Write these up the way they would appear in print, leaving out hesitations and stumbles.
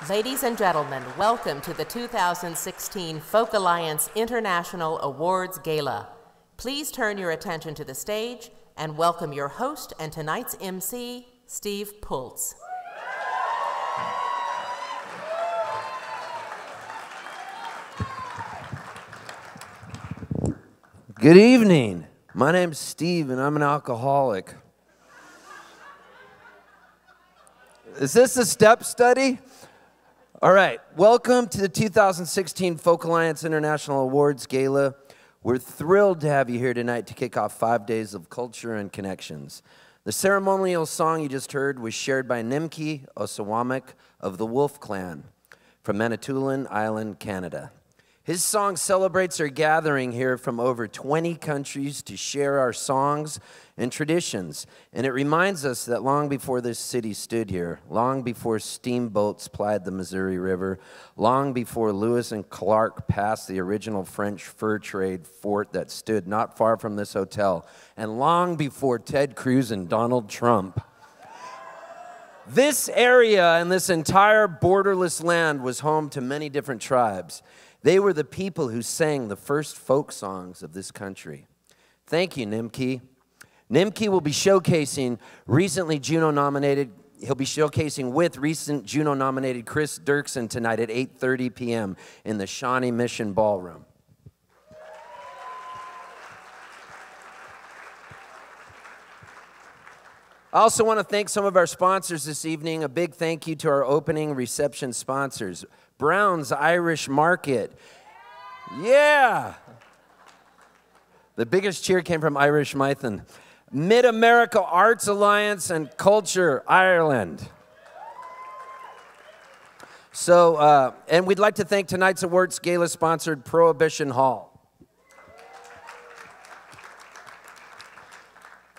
Ladies and gentlemen, welcome to the 2016 Folk Alliance International Awards Gala. Please turn your attention to the stage and welcome your host and tonight's MC, Steve Pultz. Good evening. My name's Steve and I'm an alcoholic. Is this a step study? All right, welcome to the 2016 Folk Alliance International Awards Gala. We're thrilled to have you here tonight to kick off 5 days of culture and connections. The ceremonial song you just heard was shared by Nimki Osawamek of the Wolf Clan from Manitoulin Island, Canada. His song celebrates our gathering here from over 20 countries to share our songs and traditions. And it reminds us that long before this city stood here, long before steamboats plied the Missouri River, long before Lewis and Clark passed the original French fur trade fort that stood not far from this hotel, and long before Ted Cruz and Donald Trump, this area and this entire borderless land was home to many different tribes. They were the people who sang the first folk songs of this country. Thank you, Nimki. Nimki will be showcasing recently Juno-nominated, he'll be showcasing with recent Juno-nominated Chris Dirksen tonight at 8:30 p.m. in the Shawnee Mission Ballroom. I also want to thank some of our sponsors this evening. A big thank you to our opening reception sponsors. Brown's Irish Market. Yeah. The biggest cheer came from Irish Mython. Mid-America Arts Alliance and Culture Ireland. So, and we'd like to thank tonight's awards gala sponsored Prohibition Hall.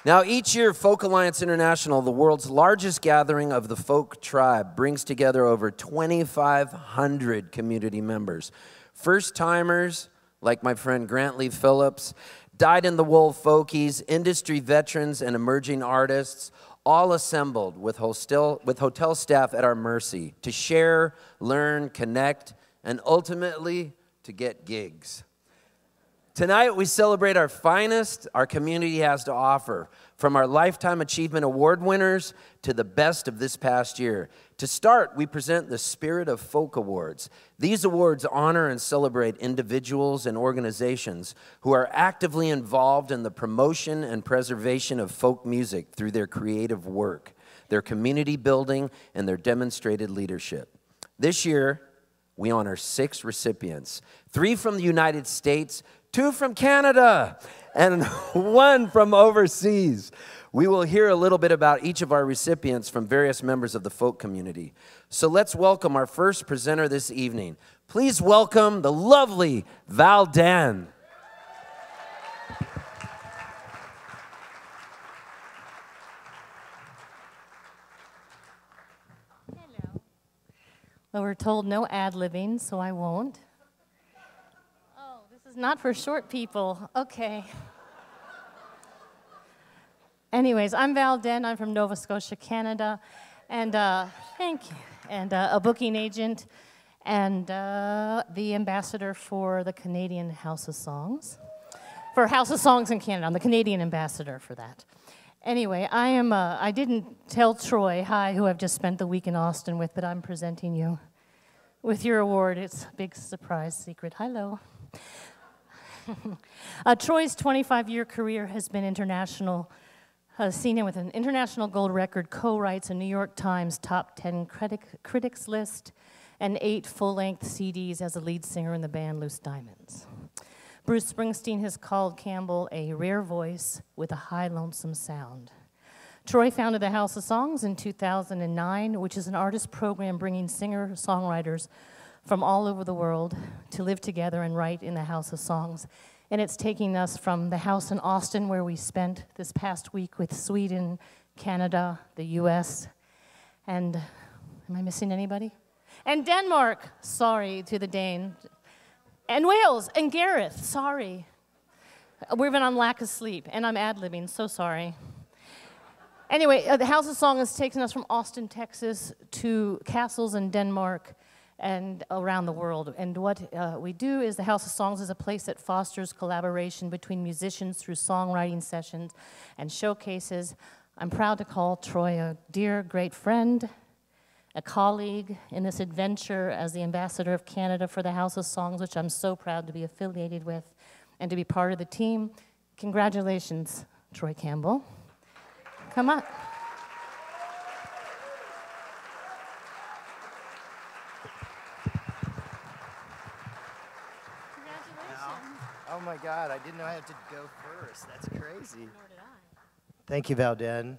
Now, each year, Folk Alliance International, the world's largest gathering of the folk tribe, brings together over 2,500 community members. First-timers, like my friend Grant Lee Phillips, dyed-in-the-wool folkies, industry veterans, and emerging artists, all assembled with hotel staff at our mercy to share, learn, connect, and ultimately to get gigs. Tonight, we celebrate our finest our community has to offer, from our Lifetime Achievement Award winners to the best of this past year. To start, we present the Spirit of Folk Awards. These awards honor and celebrate individuals and organizations who are actively involved in the promotion and preservation of folk music through their creative work, their community building, and their demonstrated leadership. This year, we honor 6 recipients, 3 from the United States, 2 from Canada, and 1 from overseas. We will hear a little bit about each of our recipients from various members of the folk community. So let's welcome our first presenter this evening. Please welcome the lovely Val Dan. Hello. Well, we're told no ad-libbing, so I won't. Oh, this is not for short people. Okay. Anyways, I'm Val Den. I'm from Nova Scotia, Canada. And thank you. And a booking agent and the ambassador for the Canadian House of Songs. For House of Songs in Canada. I'm the Canadian ambassador for that. Anyway, I didn't tell Troy, hi, who I've just spent the week in Austin with, but I'm presenting you with your award. It's a big surprise secret. Hello. Troy's 25-year career has been international, seen him with an international gold record, co-writes a New York Times top 10 critics list, and 8 full-length CDs as a lead singer in the band Loose Diamonds. Bruce Springsteen has called Campbell a rare voice with a high, lonesome sound. Troy founded the House of Songs in 2009, which is an artist program bringing singer-songwriters from all over the world to live together and write in the House of Songs. And it's taking us from the house in Austin, where we spent this past week with Sweden, Canada, the US, and, am I missing anybody? And Denmark, sorry to the Dane. And Wales, and Gareth, sorry. We've been on lack of sleep, and I'm ad-libbing, so sorry. Anyway, the House of Song has taken us from Austin, Texas, to castles in Denmark and around the world. And what we do is the House of Songs is a place that fosters collaboration between musicians through songwriting sessions and showcases. I'm proud to call Troy a dear, great friend, a colleague in this adventure as the ambassador of Canada for the House of Songs, which I'm so proud to be affiliated with and to be part of the team. Congratulations, Troy Campbell. Come on. Congratulations. Oh my God, I didn't know I had to go first. That's crazy. Nor did I. Thank you, Val Den.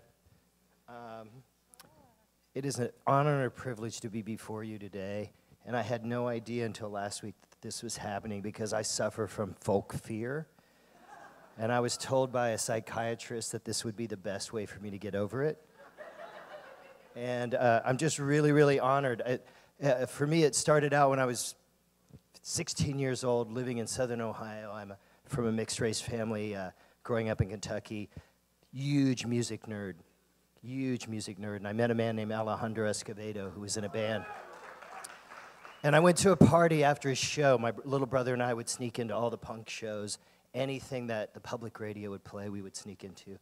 It is an honor and a privilege to be before you today, and I had no idea until last week that this was happening because I suffer from folk fear, and I was told by a psychiatrist that this would be the best way for me to get over it. And I'm just really, really honored. For me, it started out when I was 16 years old, living in Southern Ohio. I'm from a mixed-race family, growing up in Kentucky. Huge music nerd. Huge music nerd, and I met a man named Alejandro Escovedo who was in a band. And I went to a party after his show. My little brother and I would sneak into all the punk shows. Anything that the public radio would play, we would sneak into.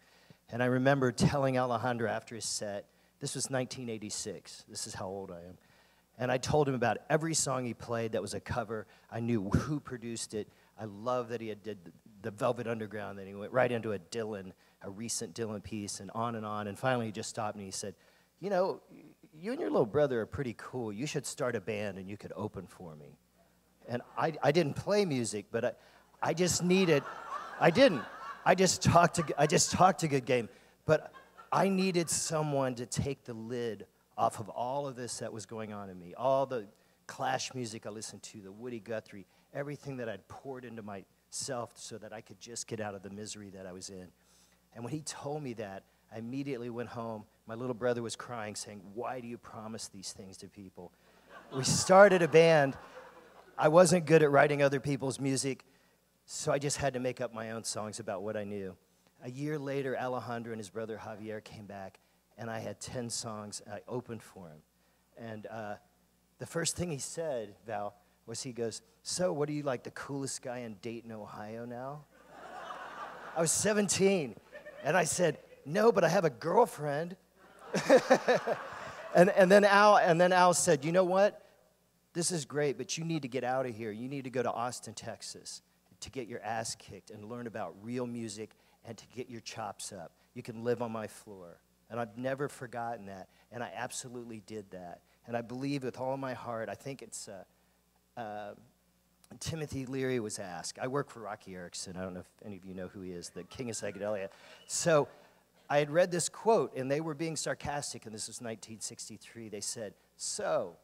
And I remember telling Alejandro after his set, this was 1986, this is how old I am, and I told him about every song he played that was a cover. I knew who produced it. I love that he had did the Velvet Underground, then he went right into a recent Dylan piece, and on, and finally he just stopped me. He said, you know, you and your little brother are pretty cool. You should start a band and you could open for me. And I didn't play music, but I just needed, I didn't. I just talked a good game, but I needed someone to take the lid off of all of this that was going on in me, all the Clash music I listened to, the Woody Guthrie, everything that I'd poured into myself so that I could just get out of the misery that I was in. And when he told me that, I immediately went home. My little brother was crying, saying, why do you promise these things to people? We started a band. I wasn't good at writing other people's music, so I just had to make up my own songs about what I knew. A year later, Alejandro and his brother Javier came back, and I had 10 songs. I opened for him. And the first thing he said, Val, was he goes, so what are you, like the coolest guy in Dayton, Ohio now? I was 17. And I said, no, but I have a girlfriend. and then Al said, you know what? This is great, but you need to get out of here. You need to go to Austin, Texas to get your ass kicked and learn about real music and to get your chops up. You can live on my floor. And I've never forgotten that. And I absolutely did that. And I believe with all my heart, I think it's Timothy Leary was asked. I work for Rocky Erickson. I don't know if any of you know who he is, the king of psychedelia. So I had read this quote, and they were being sarcastic, and this was 1963. They said, so,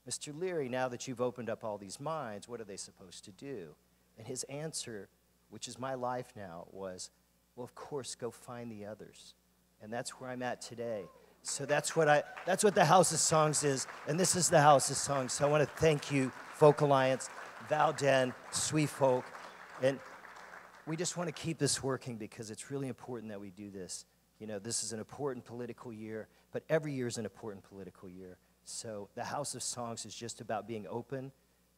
Mr. Leary, now that you've opened up all these minds, what are they supposed to do? And his answer, which is my life now, was, well, of course, go find the others. And that's where I'm at today. So that's what the House of Songs is, and this is the House of Songs. So I want to thank you, Folk Alliance, Val Den, Sweet Folk, and we just want to keep this working because it's really important that we do this. You know, this is an important political year, but every year is an important political year. So the House of Songs is just about being open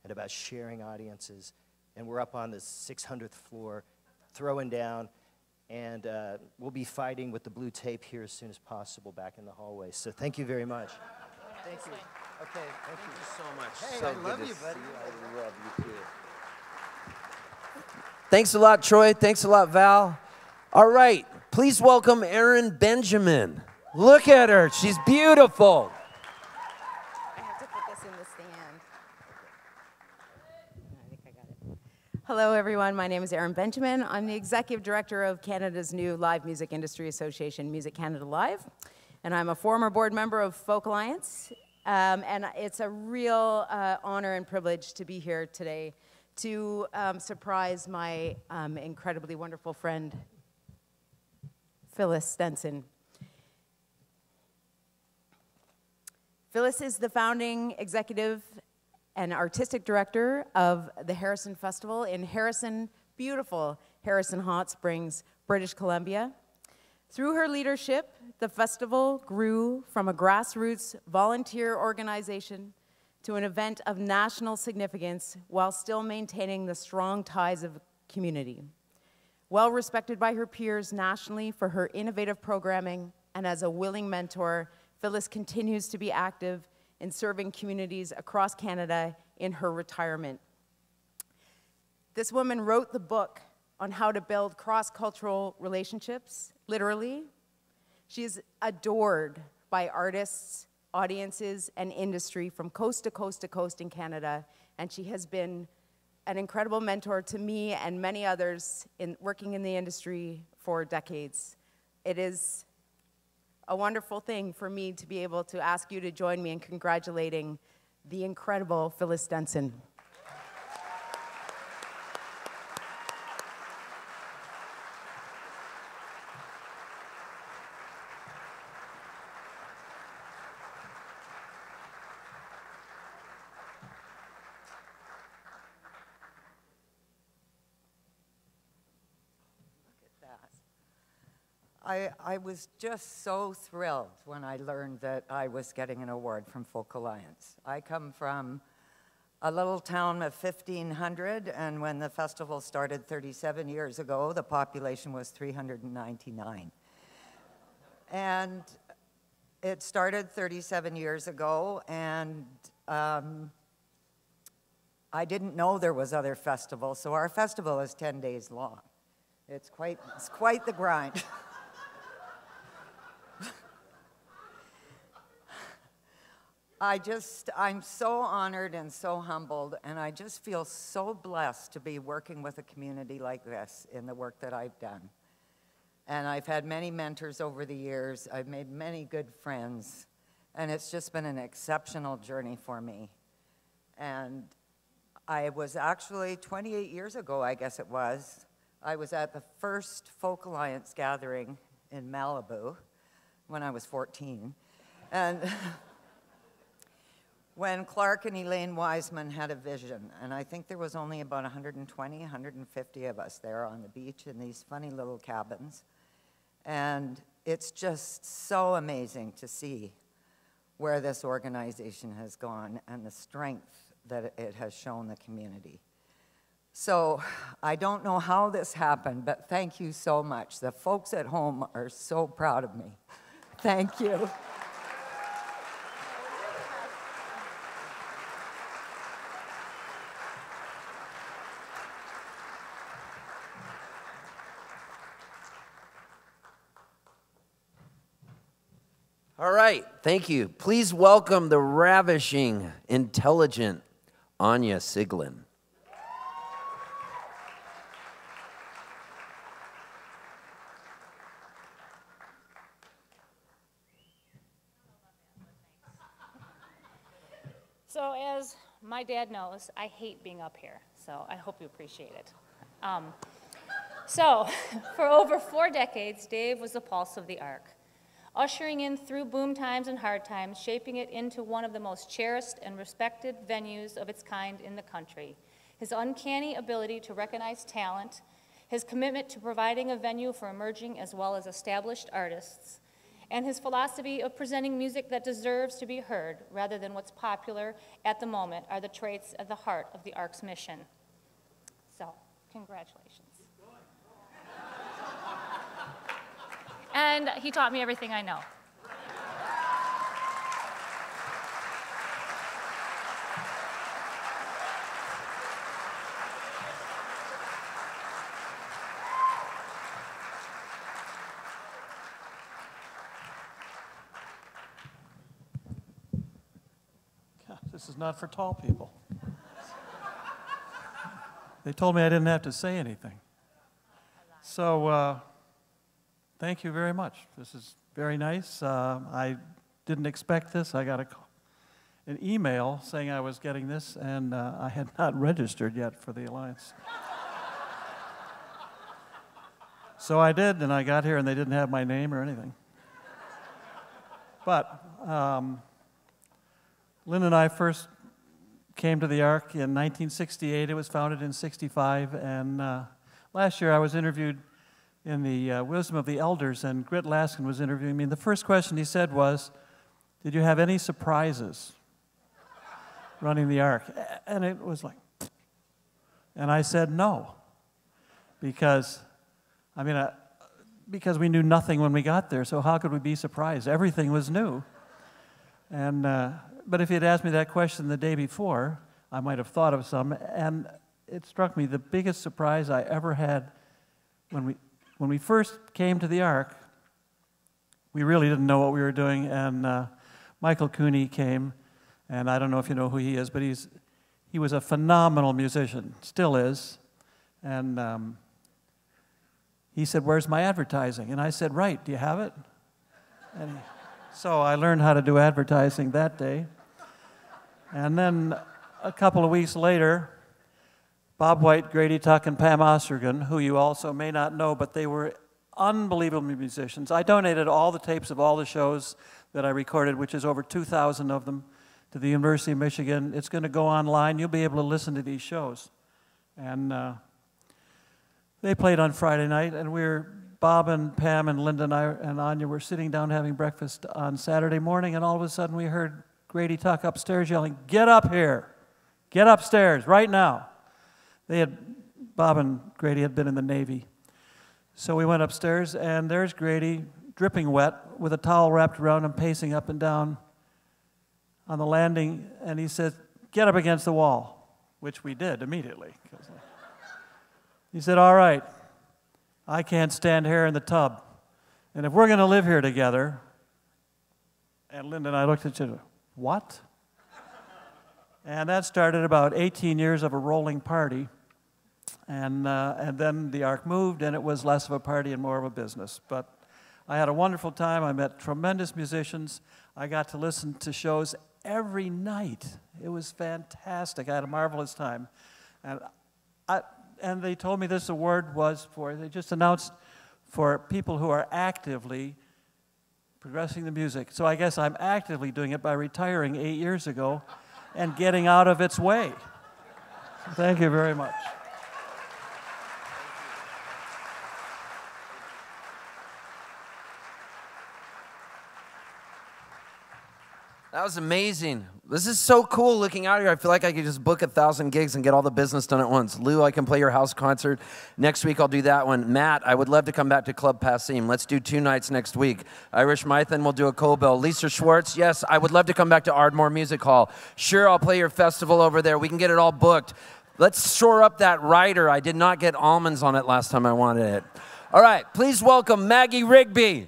and about sharing audiences, and we're up on the 600th floor, throwing down, and we'll be fighting with the blue tape here as soon as possible back in the hallway. So thank you very much. Thank you. Okay, thank you so much. Hey, so I good love to you, see buddy. I love you too. Thanks a lot, Troy. Thanks a lot, Val. All right, please welcome Erin Benjamin. Look at her. She's beautiful. I have to put this in the stand. I think I got it. Hello, everyone. My name is Erin Benjamin. I'm the Executive Director of Canada's new Live Music Industry Association, Music Canada Live, and I'm a former board member of Folk Alliance. And it's a real honor and privilege to be here today to surprise my incredibly wonderful friend, Phyllis Stenson. Phyllis is the founding executive and artistic director of the Harrison Festival in Harrison, beautiful Harrison Hot Springs, British Columbia. Through her leadership, the festival grew from a grassroots volunteer organization to an event of national significance while still maintaining the strong ties of community. Well respected by her peers nationally for her innovative programming and as a willing mentor, Phyllis continues to be active in serving communities across Canada in her retirement. This woman wrote the book on how to build cross-cultural relationships, literally. She is adored by artists, audiences, and industry from coast to coast to coast in Canada, and she has been an incredible mentor to me and many others in working in the industry for decades. It is a wonderful thing for me to be able to ask you to join me in congratulating the incredible Phyllis Stenson. I was just so thrilled when I learned that I was getting an award from Folk Alliance. I come from a little town of 1,500, and when the festival started 37 years ago, the population was 399. And it started 37 years ago, and I didn't know there was other festivals, so our festival is 10 days long. It's quite the grind. I'm so honored and so humbled, and I just feel so blessed to be working with a community like this in the work that I've done. And I've had many mentors over the years. I've made many good friends, and it's just been an exceptional journey for me. And I was actually 28 years ago, I guess it was, I was at the first Folk Alliance gathering in Malibu when I was 14. And when Clark and Elaine Wiseman had a vision, and I think there was only about 120, 150 of us there on the beach in these funny little cabins. And it's just so amazing to see where this organization has gone and the strength that it has shown the community. So I don't know how this happened, but thank you so much. The folks at home are so proud of me. Thank you. All right, thank you. Please welcome the ravishing, intelligent Anya Siglin. So as my dad knows, I hate being up here, so I hope you appreciate it. So for over 4 decades, Dave was the pulse of the ARC, ushering in through boom times and hard times, shaping it into one of the most cherished and respected venues of its kind in the country. His uncanny ability to recognize talent, his commitment to providing a venue for emerging as well as established artists, and his philosophy of presenting music that deserves to be heard rather than what's popular at the moment are the traits at the heart of the ARC's mission. So, congratulations. And he taught me everything I know. This is not for tall people. They told me I didn't have to say anything. So, thank you very much. This is very nice. I didn't expect this. I got an email saying I was getting this, and I had not registered yet for the Alliance. So I did, and I got here, and they didn't have my name or anything. But Lynn and I first came to the ARC in 1968. It was founded in '65, and last year I was interviewed in the Wisdom of the Elders, and Grit Laskin was interviewing me. And the first question he said was, "Did you have any surprises running the ARC?" And it was like, and I said no, because because we knew nothing when we got there. So how could we be surprised? Everything was new. And but if he had asked me that question the day before, I might have thought of some. And it struck me the biggest surprise I ever had when we first came to the ARC. We really didn't know what we were doing, and Michael Cooney came, and I don't know if you know who he is, but he was a phenomenal musician, still is, and he said, "Where's my advertising?" And I said, "Right, do you have it?" And so I learned how to do advertising that day. And then a couple of weeks later, Bob White, Grady Tuck, and Pam Ostergen, who you also may not know, but they were unbelievable musicians. I donated all the tapes of all the shows that I recorded, which is over 2,000 of them, to the University of Michigan. It's going to go online. You'll be able to listen to these shows. And they played on Friday night, and Bob and Pam and Linda and I and Anya were sitting down having breakfast on Saturday morning, and all of a sudden we heard Grady Tuck upstairs yelling, "Get up here! Get upstairs, right now!" Bob and Grady had been in the Navy. So we went upstairs, and there's Grady, dripping wet, with a towel wrapped around him, pacing up and down on the landing, and he said, "Get up against the wall," which we did immediately. He said, "All right, I can't stand here in the tub, and if we're going to live here together," and Linda and I looked at each other, "What?" And that started about 18 years of a rolling party, and then the ARC moved, and it was less of a party and more of a business. But I had a wonderful time. I met tremendous musicians. I got to listen to shows every night. It was fantastic. I had a marvelous time. And they told me this award was they just announced for people who are actively progressing the music. So I guess I'm actively doing it by retiring 8 years ago and getting out of its way. So thank you very much. That was amazing. This is so cool looking out here. I feel like I could just book 1,000 gigs and get all the business done at once. Lou, I can play your house concert. Next week, I'll do that one. Matt, I would love to come back to Club Passim. Let's do 2 nights next week. Irish Mython, we'll do a co-bill. Lisa Schwartz, yes, I would love to come back to Ardmore Music Hall. Sure, I'll play your festival over there. We can get it all booked. Let's shore up that rider. I did not get almonds on it last time I wanted it. All right, please welcome Maggie Rigby.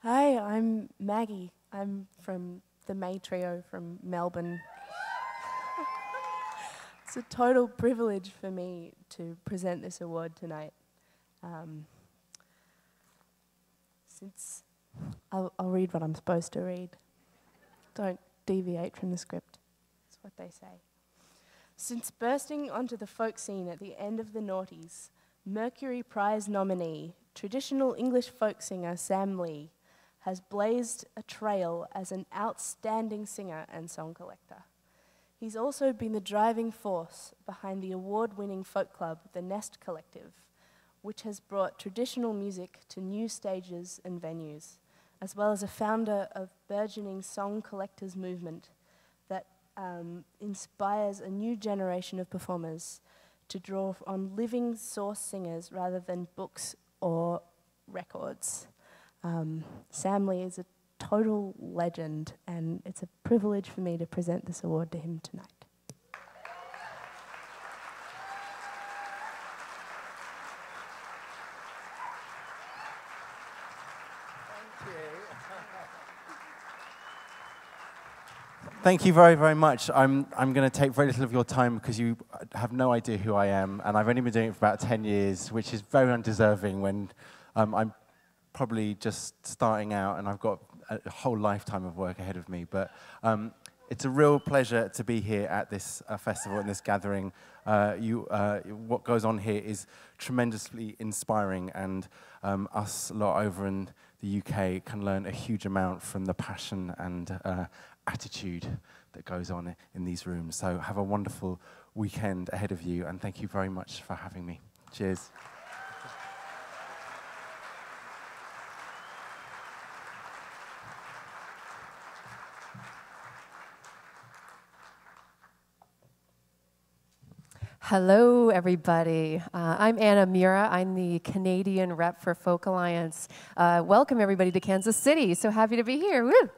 Hi, I'm Maggie. I'm from the May Trio from Melbourne. It's a total privilege for me to present this award tonight. I'll read what I'm supposed to read. Don't deviate from the script. That's what they say. Since bursting onto the folk scene at the end of the noughties, Mercury Prize nominee, traditional English folk singer Sam Lee, has blazed a trail as an outstanding singer and song collector. He's also been the driving force behind the award-winning folk club, the Nest Collective, which has brought traditional music to new stages and venues, as well as a founder of burgeoning song collectors movement that inspires a new generation of performers to draw on living source singers rather than books or records. Sam Lee is a total legend, and it's a privilege for me to present this award to him tonight. Thank you very, very much. I'm going to take very little of your time because you have no idea who I am, and I've only been doing it for about 10 years, which is very undeserving when I'm probably just starting out and I've got a whole lifetime of work ahead of me. But it's a real pleasure to be here at this festival and this gathering. What goes on here is tremendously inspiring, and us lot over in the UK can learn a huge amount from the passion and attitude that goes on in these rooms. So have a wonderful weekend ahead of you, and thank you very much for having me. Cheers. Hello, everybody. I'm Anna Mira. I'm the Canadian rep for Folk Alliance. Welcome, everybody, to Kansas City. So happy to be here. Woo!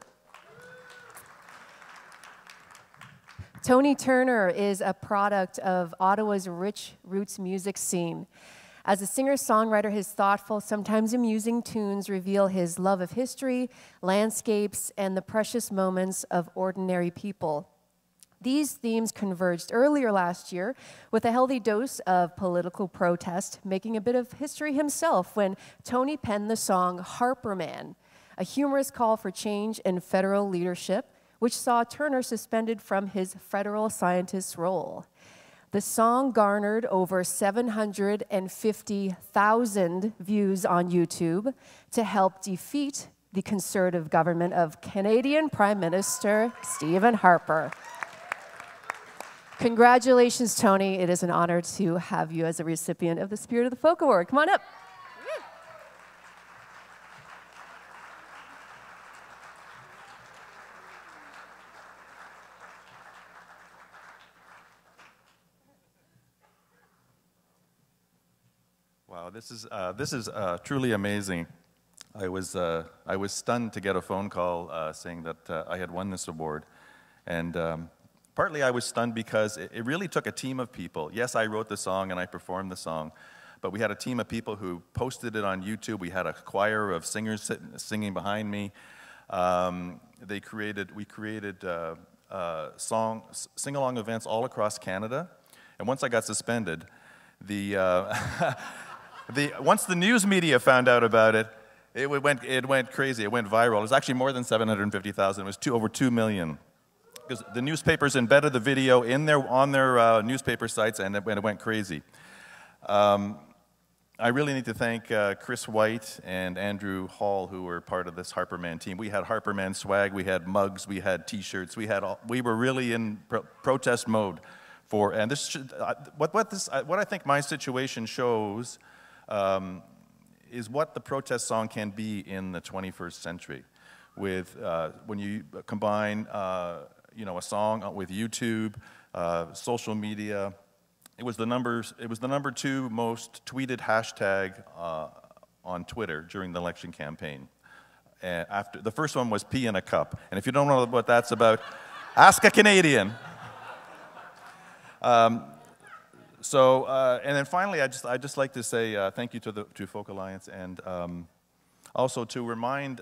Tony Turner is a product of Ottawa's rich roots music scene. As a singer-songwriter, his thoughtful, sometimes amusing tunes reveal his love of history, landscapes, and the precious moments of ordinary people. These themes converged earlier last year with a healthy dose of political protest, making a bit of history himself when Tony penned the song Harper Man, a humorous call for change in federal leadership, which saw Turner suspended from his federal scientist role. The song garnered over 750,000 views on YouTube to help defeat the conservative government of Canadian Prime Minister Stephen Harper. Congratulations, Tony. It is an honor to have you as a recipient of the Spirit of the Folk Award. Come on up. Wow, this is truly amazing. I was stunned to get a phone call saying that I had won this award, and partly I was stunned because it really took a team of people. Yes, I wrote the song and I performed the song, but we had a team of people who posted it on YouTube. We had a choir of singers singing behind me. We created sing-along events all across Canada, and once I got suspended, once the news media found out about it, it went crazy. It went viral. It was actually more than 750,000. It was over 2 million. Because the newspapers embedded the video on their newspaper sites, and it went crazy. I really need to thank Chris White and Andrew Hall, who were part of this Harper Man team. We had Harper Man swag, we had mugs, we had T-shirts, we were really in protest mode. And this what I think my situation shows is what the protest song can be in the 21st century, with when you combine a song with YouTube, social media. It was the number 2 most tweeted hashtag on Twitter during the election campaign. After the first one was "pee in a cup," and if you don't know what that's about, ask a Canadian. And then finally, I'd just like to say thank you to Folk Alliance, and also to remind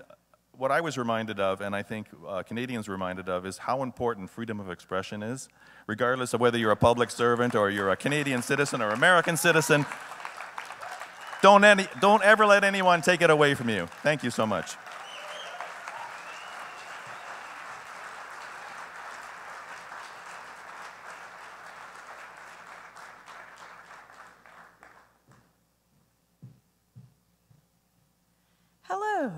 what I was reminded of, and I think Canadians were reminded of, is how important freedom of expression is, regardless of whether you're a public servant or you're a Canadian citizen or American citizen. Don't ever let anyone take it away from you. Thank you so much. Hello.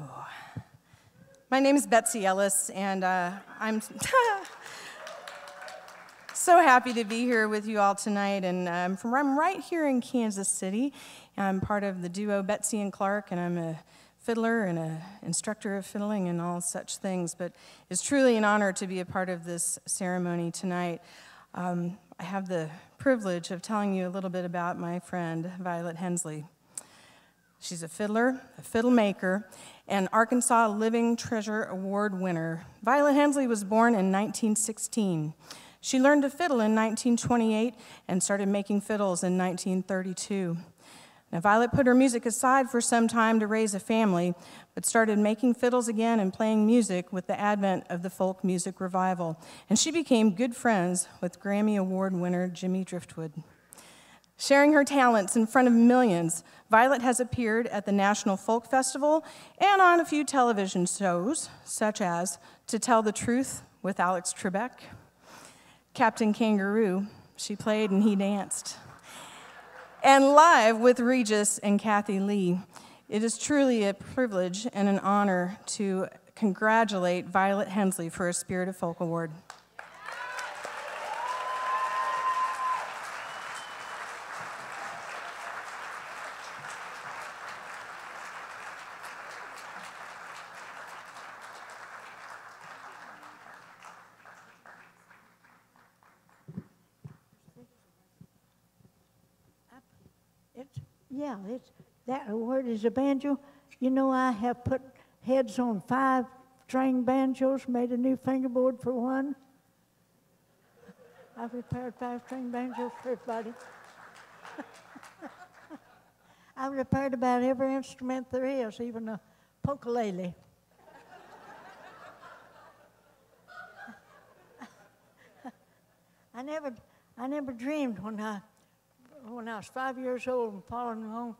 My name is Betsy Ellis, and I'm so happy to be here with you all tonight. And I'm right here in Kansas City. I'm part of the duo Betsy and Clark, and I'm a fiddler and an instructor of fiddling and all such things. But it's truly an honor to be a part of this ceremony tonight. I have the privilege of telling you a little bit about my friend, Violet Hensley. She's a fiddler, a fiddle maker, and Arkansas Living Treasure Award winner. Violet Hensley was born in 1916. She learned to fiddle in 1928 and started making fiddles in 1932. Now, Violet put her music aside for some time to raise a family, but started making fiddles again and playing music with the advent of the folk music revival. And she became good friends with Grammy Award winner Jimmy Driftwood. Sharing her talents in front of millions, Violet has appeared at the National Folk Festival and on a few television shows, such as To Tell the Truth with Alex Trebek, Captain Kangaroo, she played and he danced, and Live with Regis and Kathy Lee. It is truly a privilege and an honor to congratulate Violet Hensley for a Spirit of Folk Award. Yeah, that award is a banjo. You know, I have put heads on 5 string banjos, made a new fingerboard for one. I've repaired 5 string banjos for everybody. I've repaired about every instrument there is, even a ukulele. I never dreamed when I was 5 years old and following home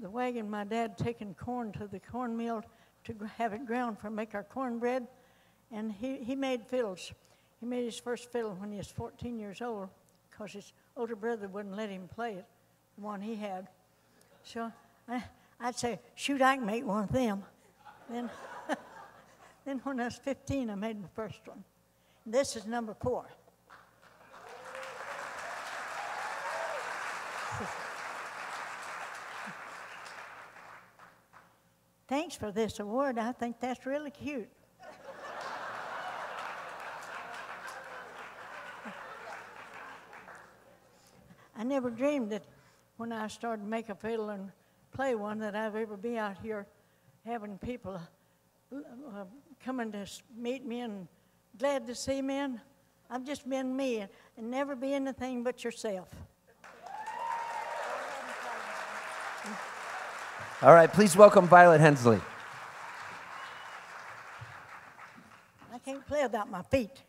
the wagon, my dad taking corn to the corn mill to have it ground for make our cornbread, and he made fiddles. He made his first fiddle when he was 14 years old because his older brother wouldn't let him play it, the one he had. So I'd say, shoot, I can make one of them. Then, then when I was 15, I made my first one. And this is number 4. Thanks for this award. I think that's really cute. I never dreamed that when I started to make a fiddle and play one that I'd ever be out here having people coming to meet me and glad to see me. And I've just been me and never be anything but yourself. All right, please welcome Violet Hensley. I can't play without my feet.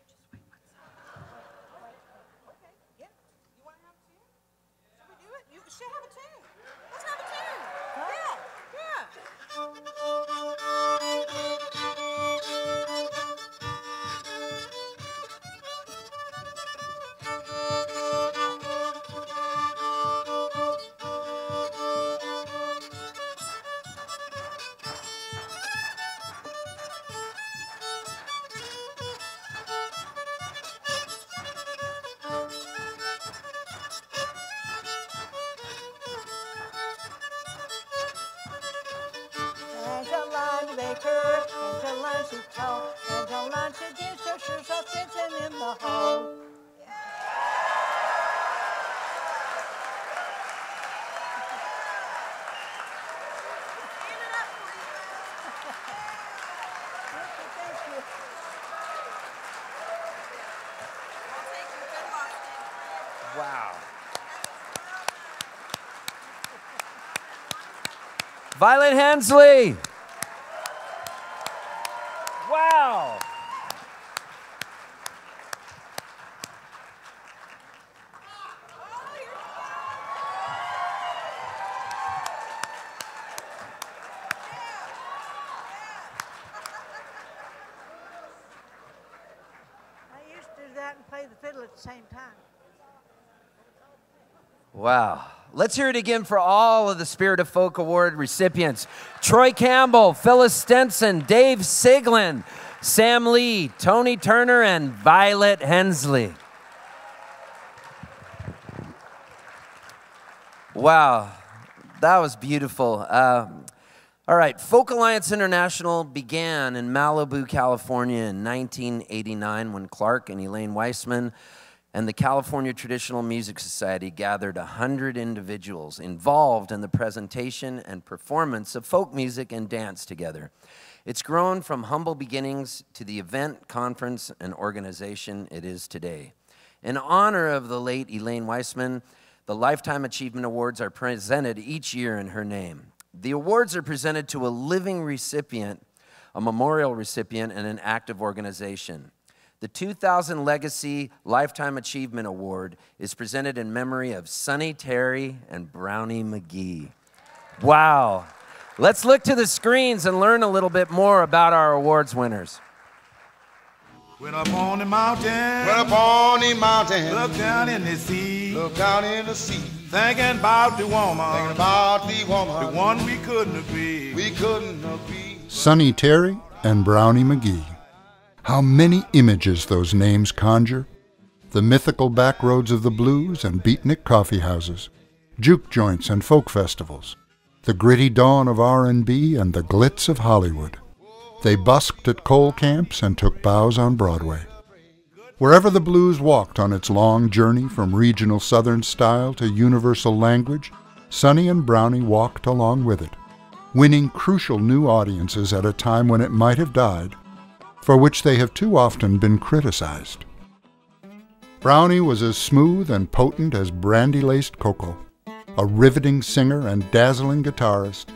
Wow. Violet Hensley. Wow. I used to do that and play the fiddle at the same time. Wow. Let's hear it again for all of the Spirit of Folk Award recipients. Troy Campbell, Phyllis Stenson, Dave Siglin, Sam Lee, Tony Turner, and Violet Hensley. Wow, that was beautiful. All right, Folk Alliance International began in Malibu, California in 1989 when Clark and Elaine Weissman and the California Traditional Music Society gathered 100 individuals involved in the presentation and performance of folk music and dance together. It's grown from humble beginnings to the event, conference, and organization it is today. In honor of the late Elaine Weissman, the Lifetime Achievement Awards are presented each year in her name. The awards are presented to a living recipient, a memorial recipient, and an active organization. The 2000 Legacy Lifetime Achievement Award is presented in memory of Sonny Terry and Brownie McGee. Wow. Let's look to the screens and learn a little bit more about our awards winners. Went up on the mountain, look down in the sea, thinking about the woman, the one we couldn't agree. Sonny Terry and Brownie McGee. How many images those names conjure. The mythical backroads of the blues and beatnik coffee houses, juke joints and folk festivals, the gritty dawn of R&B and the glitz of Hollywood. They busked at coal camps and took bows on Broadway. Wherever the blues walked on its long journey from regional Southern style to universal language, Sonny and Brownie walked along with it, winning crucial new audiences at a time when it might have died, for which they have too often been criticized. Brownie was as smooth and potent as brandy-laced cocoa, a riveting singer and dazzling guitarist,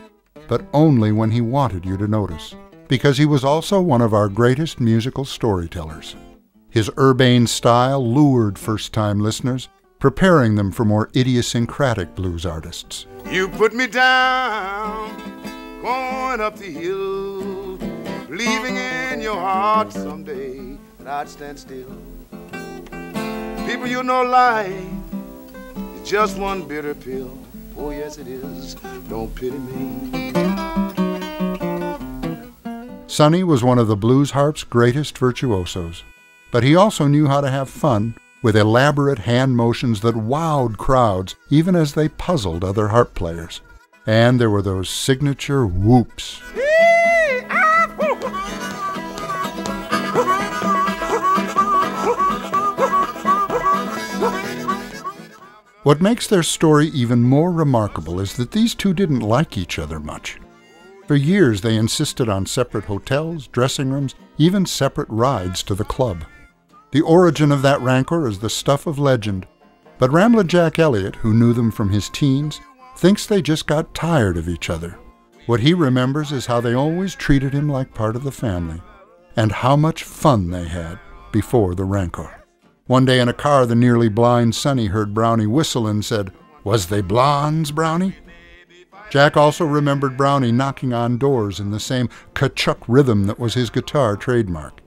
but only when he wanted you to notice, because he was also one of our greatest musical storytellers. His urbane style lured first-time listeners, preparing them for more idiosyncratic blues artists. You put me down, going up the hill, believing in your heart someday that I'd stand still. People, you know life is just one bitter pill. Oh yes it is, don't pity me. Sonny was one of the blues harp's greatest virtuosos, but he also knew how to have fun with elaborate hand motions that wowed crowds even as they puzzled other harp players. And there were those signature whoops. What makes their story even more remarkable is that these two didn't like each other much. For years they insisted on separate hotels, dressing rooms, even separate rides to the club. The origin of that rancor is the stuff of legend, but Ramblin' Jack Elliott, who knew them from his teens, thinks they just got tired of each other. What he remembers is how they always treated him like part of the family, and how much fun they had before the rancor. One day in a car, the nearly blind Sonny heard Brownie whistle and said, "Was they blondes, Brownie?" Jack also remembered Brownie knocking on doors in the same ka-chuck rhythm that was his guitar trademark.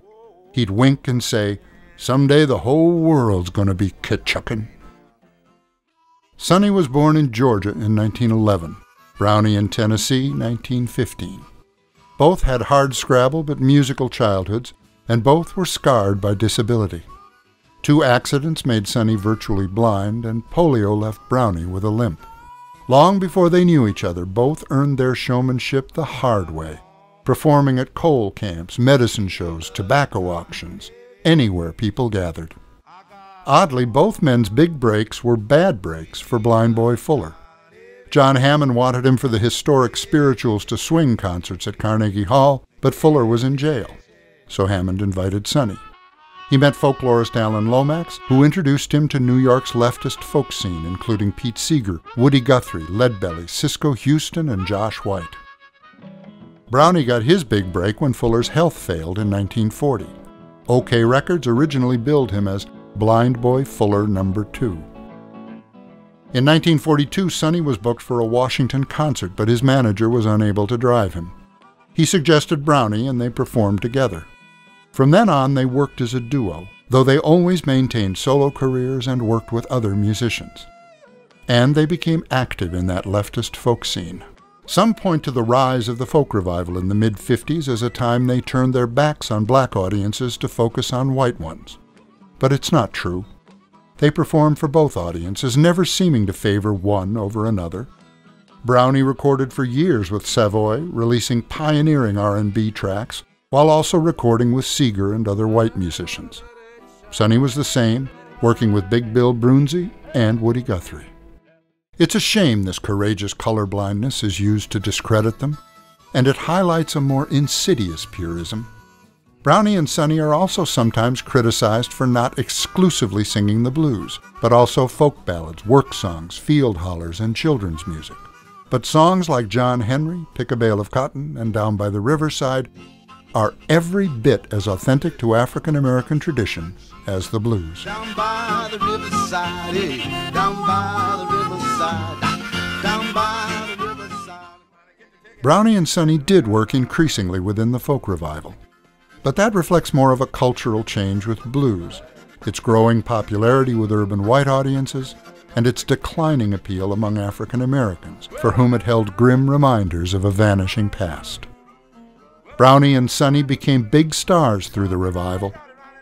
He'd wink and say, "Someday the whole world's gonna be ka-chuckin'." Sonny was born in Georgia in 1911, Brownie in Tennessee, 1915. Both had hard-scrabble but musical childhoods, and both were scarred by disability. 2 accidents made Sonny virtually blind, and polio left Brownie with a limp. Long before they knew each other, both earned their showmanship the hard way, performing at coal camps, medicine shows, tobacco auctions, anywhere people gathered. Oddly, both men's big breaks were bad breaks for Blind Boy Fuller. John Hammond wanted him for the historic Spirituals to Swing concerts at Carnegie Hall, but Fuller was in jail, so Hammond invited Sonny. He met folklorist Alan Lomax, who introduced him to New York's leftist folk scene, including Pete Seeger, Woody Guthrie, Leadbelly, Cisco Houston, and Josh White. Brownie got his big break when Fuller's health failed in 1940. OK Records originally billed him as Blind Boy Fuller No. 2. In 1942, Sonny was booked for a Washington concert, but his manager was unable to drive him. He suggested Brownie, and they performed together. From then on, they worked as a duo, though they always maintained solo careers and worked with other musicians. and they became active in that leftist folk scene. Some point to the rise of the folk revival in the mid-50s as a time they turned their backs on black audiences to focus on white ones. But it's not true. They performed for both audiences, never seeming to favor one over another. Brownie recorded for years with Savoy, releasing pioneering R&B tracks, while also recording with Seeger and other white musicians. Sonny was the same, working with Big Bill Broonzy and Woody Guthrie. It's a shame this courageous colorblindness is used to discredit them, and it highlights a more insidious purism. Brownie and Sonny are also sometimes criticized for not exclusively singing the blues, but also folk ballads, work songs, field hollers, and children's music. But songs like John Henry, Pick a Bale of Cotton, and Down by the Riverside are every bit as authentic to African American tradition as the blues. Down by the riverside, eh? Down by the riverside, down by the riverside. Brownie and Sonny did work increasingly within the folk revival, but that reflects more of a cultural change with blues, its growing popularity with urban white audiences, and its declining appeal among African Americans, for whom it held grim reminders of a vanishing past. Brownie and Sonny became big stars through the revival,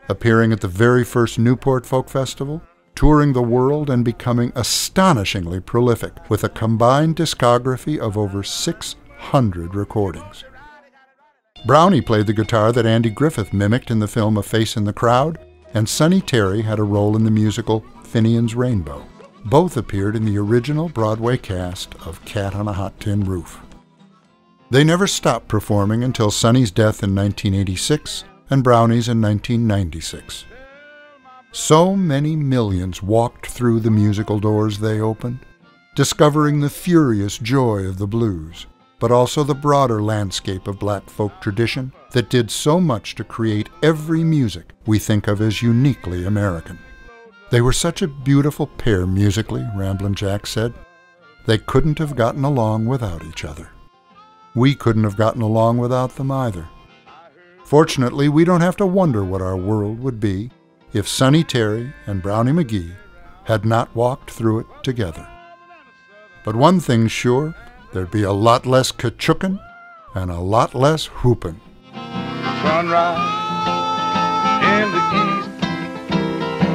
appearing at the very first Newport Folk Festival, touring the world and becoming astonishingly prolific, with a combined discography of over 600 recordings. Brownie played the guitar that Andy Griffith mimicked in the film A Face in the Crowd, and Sonny Terry had a role in the musical Finian's Rainbow. Both appeared in the original Broadway cast of Cat on a Hot Tin Roof. They never stopped performing until Sonny's death in 1986 and Brownie's in 1996. So many millions walked through the musical doors they opened, discovering the furious joy of the blues, but also the broader landscape of black folk tradition that did so much to create every music we think of as uniquely American. They were such a beautiful pair musically, Ramblin' Jack said. They couldn't have gotten along without each other. We couldn't have gotten along without them either. Fortunately, we don't have to wonder what our world would be if Sonny Terry and Brownie McGhee had not walked through it together. But one thing's sure, there'd be a lot less kachookin' and a lot less whoopin'. Sunrise in the east,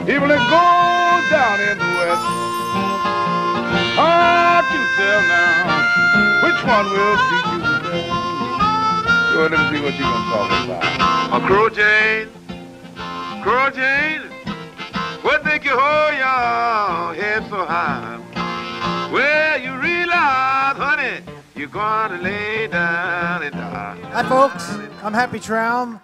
even it goes down in the west. Hard to tell now which one will treat you the best. Go, let me see what you're gonna talk about. A Crow Jane, what make you hold your head so high? Well, you realize, honey, you're gonna lay down and die. Hi, folks. I'm Happy Traum,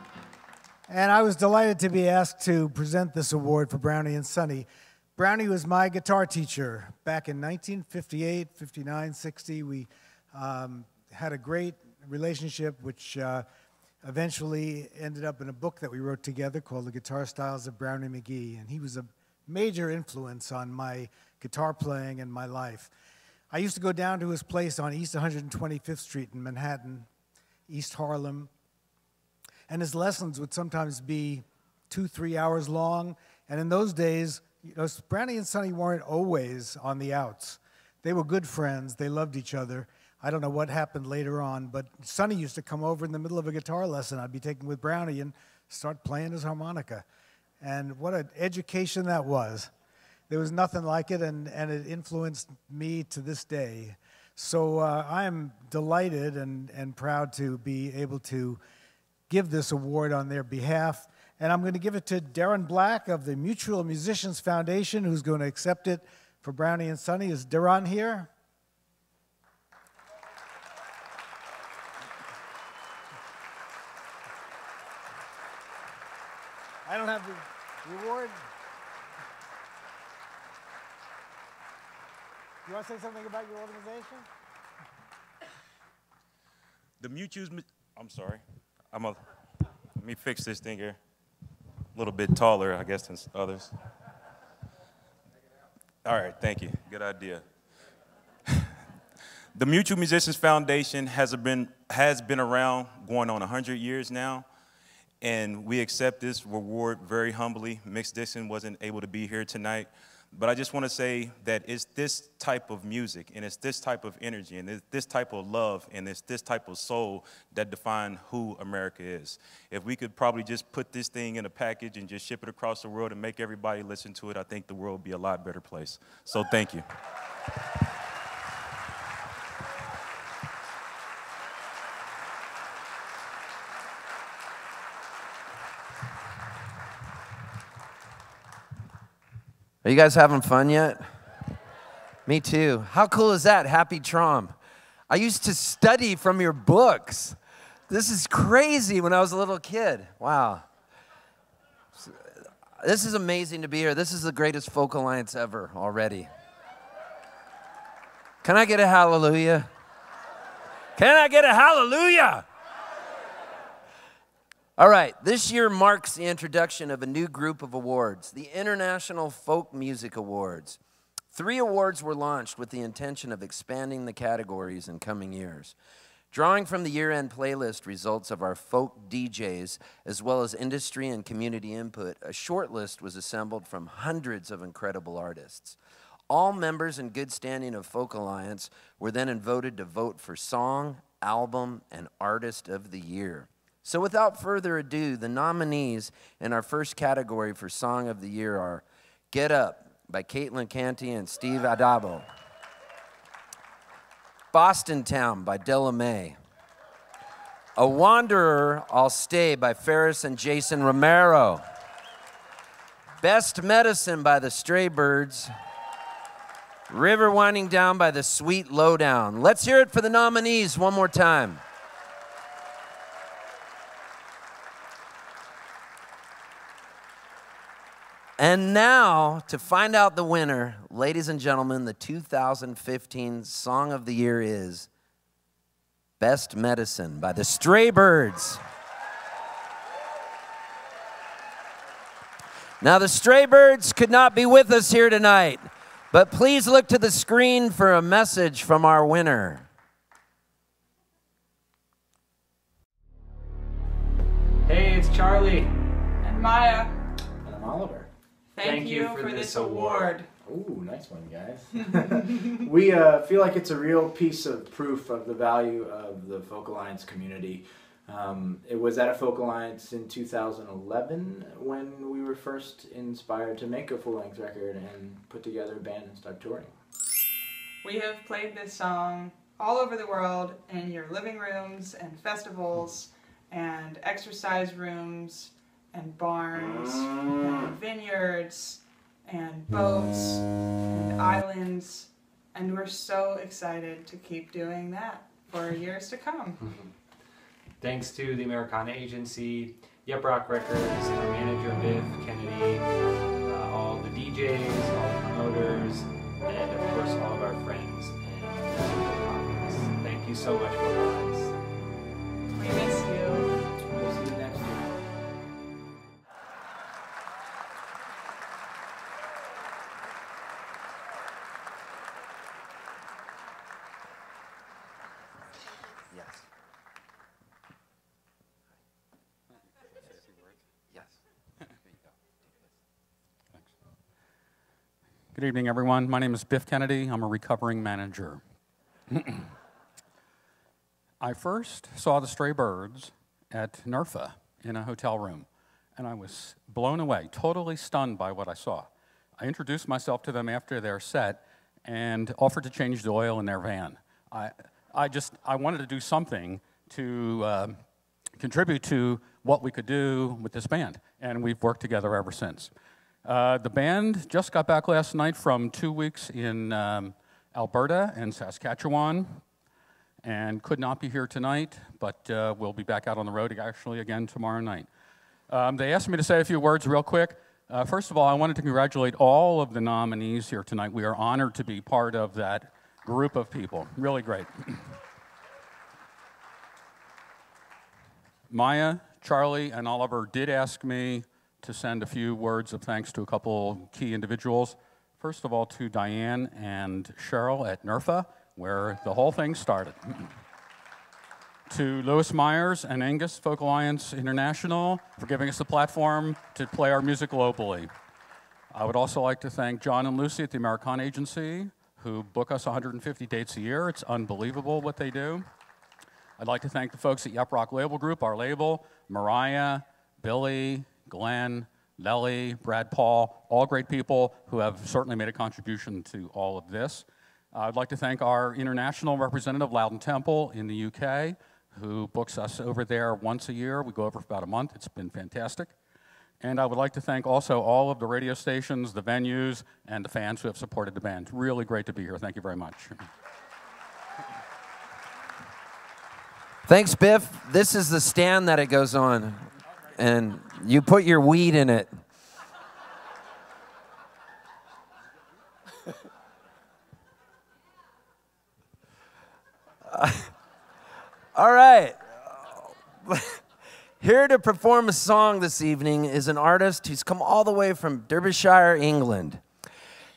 and I was delighted to be asked to present this award for Brownie and Sonny. Brownie was my guitar teacher back in 1958, 59, 60. We had a great relationship, which eventually ended up in a book that we wrote together called The Guitar Styles of Brownie McGhee, and he was a major influence on my guitar playing and my life. I used to go down to his place on East 125th Street in Manhattan, East Harlem, and his lessons would sometimes be 2-3 hours long, and in those days, you know, Brownie and Sonny weren't always on the outs. They were good friends, they loved each other. I don't know what happened later on, but Sonny used to come over in the middle of a guitar lesson I'd be taking with Brownie and start playing his harmonica. And what an education that was. There was nothing like it, and it influenced me to this day. So I am delighted and proud to be able to give this award on their behalf. And I'm going to give it to Darren Black of the Mutual Musicians Foundation, who's going to accept it for Brownie and Sonny. Is Darren here? I don't have the award. You want to say something about your organization? The Mutuals, I'm sorry. Let me fix this thing here. A little bit taller, I guess, than others. All right, thank you. Good idea. The Mutual Musicians Foundation has been around going on 100 years now. And we accept this reward very humbly. Mix Dixon wasn't able to be here tonight, But I just want to say that it's this type of music, and it's this type of energy, and it's this type of love, and it's this type of soul that define who America is. If we could probably just put this thing in a package and just ship it across the world and make everybody listen to it, I think the world would be a lot better place. So thank you. Are you guys having fun yet? Me too. How cool is that, Happy Traum? I used to study from your books. This is crazy when I was a little kid. Wow. This is amazing to be here. This is the greatest Folk Alliance ever already. Can I get a hallelujah? Can I get a hallelujah? All right, this year marks the introduction of a new group of awards, the International Folk Music Awards. 3 awards were launched with the intention of expanding the categories in coming years. Drawing from the year-end playlist results of our folk DJs, as well as industry and community input, a short list was assembled from hundreds of incredible artists. All members in good standing of Folk Alliance were then voted to vote for Song, Album, and Artist of the Year. So without further ado, the nominees in our first category for Song of the Year are Get Up by Caitlin Canty and Steve Adabo, Boston Town by Della Mae, A Wanderer, I'll Stay by Ferris and Jason Romero, Best Medicine by the Stray Birds, River Winding Down by the Sweet Lowdown. Let's hear it for the nominees one more time. And now, to find out the winner, ladies and gentlemen, the 2015 Song of the Year is Best Medicine by the Stray Birds. Now, the Stray Birds could not be with us here tonight, but please look to the screen for a message from our winner. Hey, it's Charlie. And Maya. And I'm Oliver. Thank you for this award. Ooh, nice one, guys. We feel like it's a real piece of proof of the value of the Folk Alliance community. It was at a Folk Alliance in 2011 when we were first inspired to make a full-length record and put together a band and start touring. We have played this song all over the world in your living rooms and festivals and exercise rooms and barns and vineyards and boats and islands, and we're so excited to keep doing that for years to come. Thanks to the Americana Agency, Yep Rock Records, our manager Biff Kennedy, all the DJs, all the promoters, and of course all of our friends and partners. Thank you so much for us. We miss you. We'll see you next year. Good evening, everyone. My name is Biff Kennedy. I'm a recovering manager. I first saw the Stray Birds at NERFA in a hotel room, and I was blown away, totally stunned by what I saw. I introduced myself to them after their set and offered to change the oil in their van. I wanted to do something to contribute to what we could do with this band, and we've worked together ever since. The band just got back last night from 2 weeks in Alberta and Saskatchewan and could not be here tonight, but we'll be back out on the road actually again tomorrow night. They asked me to say a few words real quick. First of all, I wanted to congratulate all of the nominees here tonight. We are honored to be part of that group of people. Really great. Maya, Charlie, and Oliver did ask me to send a few words of thanks to a couple key individuals. First of all, to Diane and Cheryl at NERFA, where the whole thing started. To Lewis Myers and Angus, Folk Alliance International, for giving us the platform to play our music globally. I would also like to thank John and Lucy at the Americana Agency, who book us 150 dates a year. It's unbelievable what they do. I'd like to thank the folks at Yep Rock Label Group, our label, Mariah, Billy, Glenn, Nellie, Brad Paul, all great people who have certainly made a contribution to all of this. I'd like to thank our international representative, Loudon Temple, in the UK, who books us over there once a year. We go over for about a month. It's been fantastic. And I would like to thank also all of the radio stations, the venues, and the fans who have supported the band. Really great to be here. Thank you very much. Thanks, Biff. This is the stand that it goes on, and you put your weed in it. All right. Here to perform a song this evening is an artist who's come all the way from Derbyshire, England.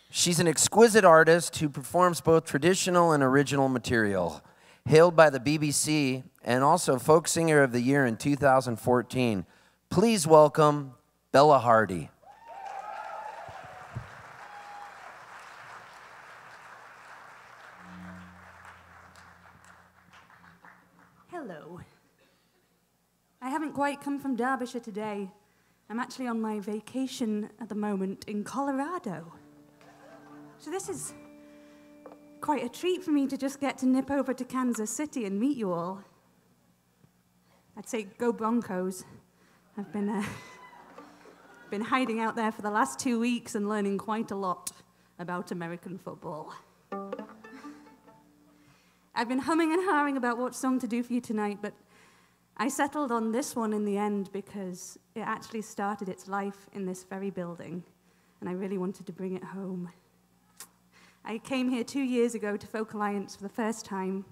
She's an exquisite artist who performs both traditional and original material. Hailed by the BBC and also Folk Singer of the Year in 2014. Please welcome Bella Hardy. Hello. I haven't quite come from Derbyshire today. I'm actually on my vacation at the moment in Colorado. So this is quite a treat for me to just get to nip over to Kansas City and meet you all. I'd say go Broncos. I've been hiding out there for the last 2 weeks and learning quite a lot about American football. I've been humming and hawing about what song to do for you tonight, but I settled on this one in the end because it actually started its life in this very building, and I really wanted to bring it home. I came here 2 years ago to Folk Alliance for the first time,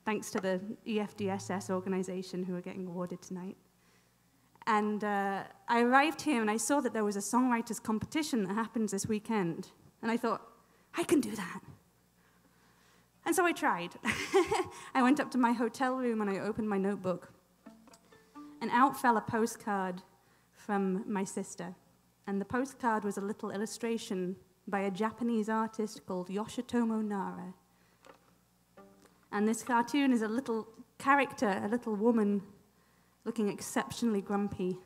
thanks to the EFDSS organization who are getting awarded tonight. And I arrived here and I saw that there was a songwriters competition that happens this weekend. And I thought, I can do that. And so I tried. I went up to my hotel room and I opened my notebook. And out fell a postcard from my sister. And the postcard was a little illustration by a Japanese artist called Yoshitomo Nara. And this cartoon is a little character, a little woman, looking exceptionally grumpy.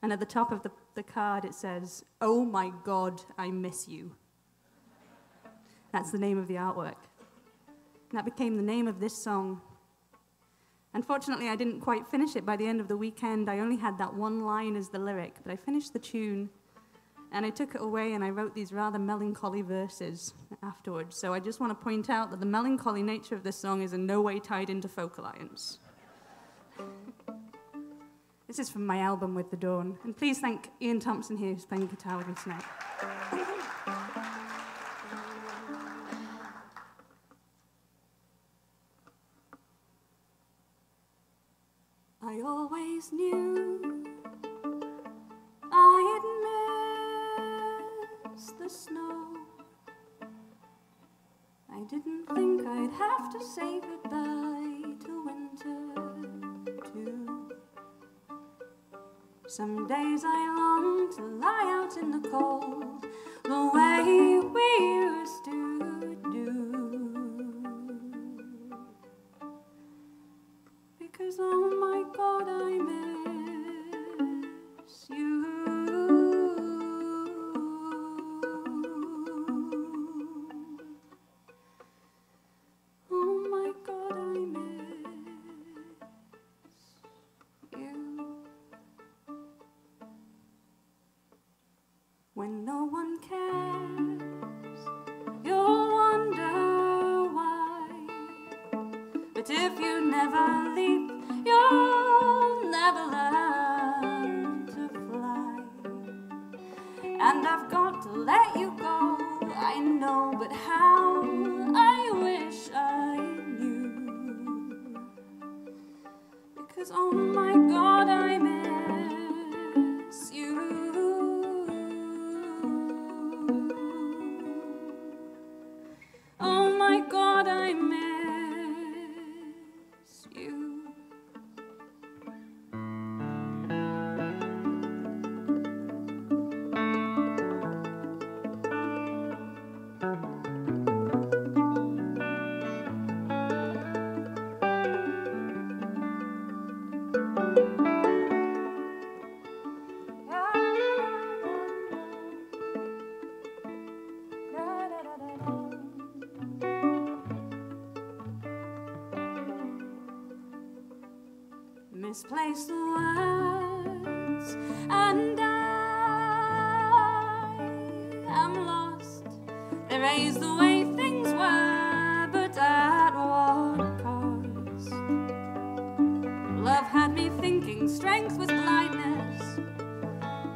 And at the top of the card it says, "Oh my God, I miss you." That's the name of the artwork. And that became the name of this song. Unfortunately, I didn't quite finish it by the end of the weekend. I only had that one line as the lyric, but I finished the tune, and I took it away and I wrote these rather melancholy verses afterwards. So I just want to point out that the melancholy nature of this song is in no way tied into Folk Alliance. This is from my album With the Dawn. And please thank Ian Thompson here, who's playing guitar with me tonight. I always knew I'd miss the snow. I didn't think I'd have to say goodbye to winter, too. Some days I long to lie out in the cold, the way we used to do. Because, oh my God, I miss you. Oh my God, I miss you. When no one cares, you'll wonder why. But if you never leap, you'll never learn to fly. And I've got to let you go, I know, but how? I wish I knew. Because, oh my God, I miss you. Oh my God, I miss you. misplace the words, and I am lost. Erase the way things were, but at what cost? Love had me thinking strength was blindness.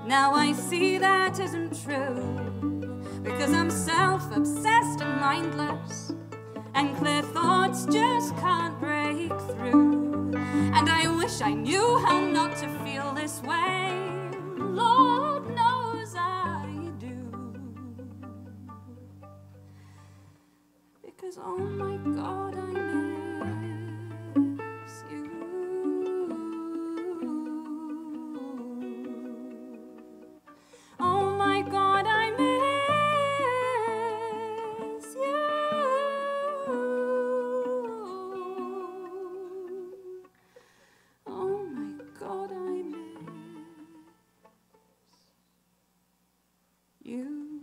Now I see that isn't true, because I'm self-obsessed and mindless, and clear thoughts just can't break through. And I wish I knew how not to feel this way. Lord knows I do. Because oh my God, I miss you. Oh my God, I miss you. Oh my God, I miss you.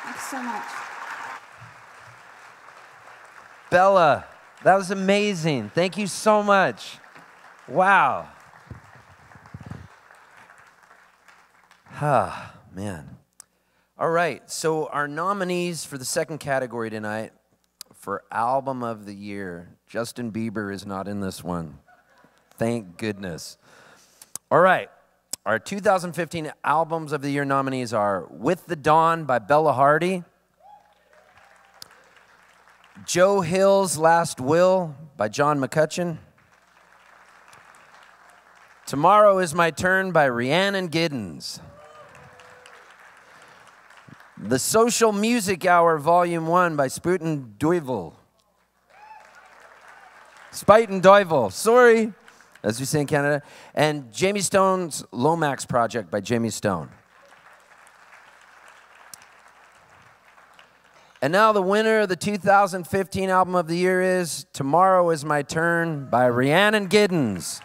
Thanks so much. Bella, that was amazing. Thank you so much. Wow. Ah, man. All right, so our nominees for the second category tonight for Album of the Year. Justin Bieber is not in this one. Thank goodness. All right, our 2015 Albums of the Year nominees are With the Dawn by Bella Hardy, Joe Hill's Last Will by John McCutcheon, Tomorrow Is My Turn by Rhiannon Giddens, The Social Music Hour Volume 1 by Spuyten Duyvil, sorry, as we say in Canada, and Jamie Stone's Lomax Project by Jamie Stone. And now the winner of the 2015 Album of the Year is Tomorrow Is My Turn by Rhiannon Giddens.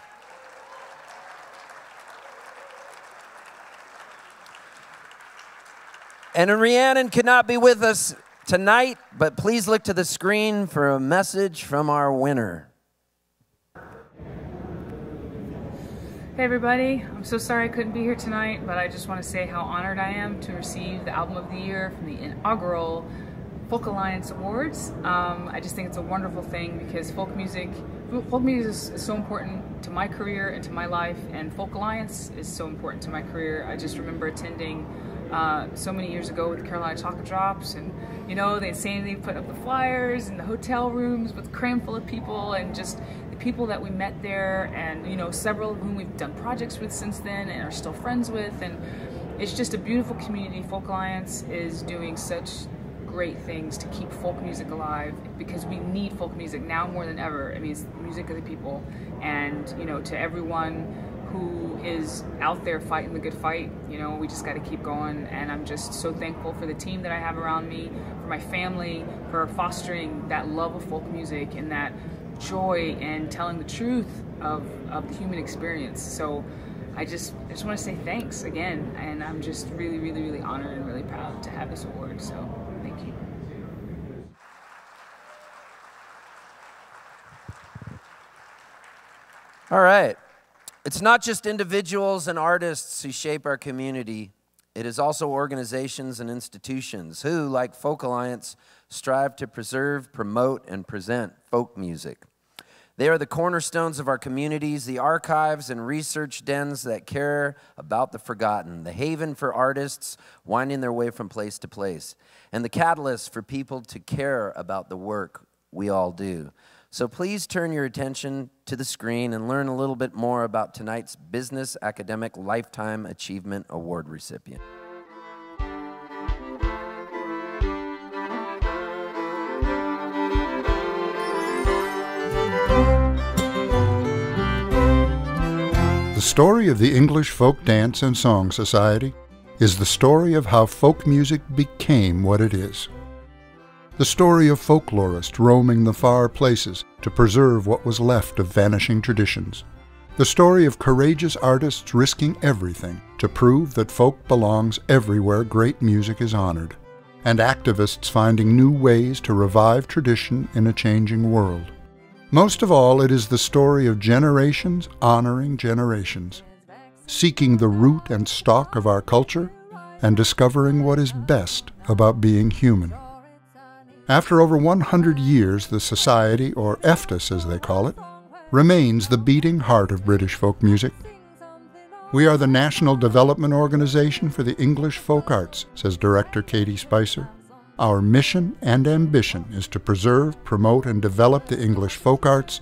And Rhiannon could not be with us tonight, but please look to the screen for a message from our winner. Hey everybody, I'm so sorry I couldn't be here tonight, but I just want to say how honored I am to receive the Album of the Year from the inaugural Folk Alliance Awards. I just think it's a wonderful thing because folk music is so important to my career and to my life, and Folk Alliance is so important to my career. I just remember attending so many years ago with the Carolina Chocolate Drops, and you know, they insanely put up the flyers in the hotel rooms with a cram full of people, and just the people that we met there, and you know, several of whom we've done projects with since then and are still friends with, and it's just a beautiful community. Folk Alliance is doing such great things to keep folk music alive, because we need folk music now more than ever. I mean, it's the music of the people, and you know, to everyone who is out there fighting the good fight, you know, we just got to keep going. And I'm just so thankful for the team that I have around me, for my family, for fostering that love of folk music and that joy and telling the truth of the human experience. So I just want to say thanks again, and I'm just really, really, really honored and really proud to have this award. So thank you. All right. It's not just individuals and artists who shape our community. It is also organizations and institutions who, like Folk Alliance, strive to preserve, promote, and present folk music. They are the cornerstones of our communities, the archives and research dens that care about the forgotten, the haven for artists winding their way from place to place, and the catalyst for people to care about the work we all do. So please turn your attention to the screen and learn a little bit more about tonight's Business Academic Lifetime Achievement Award recipient. The story of the English Folk Dance and Song Society is the story of how folk music became what it is. The story of folklorists roaming the far places to preserve what was left of vanishing traditions. The story of courageous artists risking everything to prove that folk belongs everywhere great music is honored. and activists finding new ways to revive tradition in a changing world. Most of all, it is the story of generations honoring generations, seeking the root and stock of our culture, and discovering what is best about being human. After over 100 years, the Society, or EFTIS as they call it, remains the beating heart of British folk music. We are the National Development Organization for the English Folk Arts, says Director Katie Spicer. Our mission and ambition is to preserve, promote, and develop the English folk arts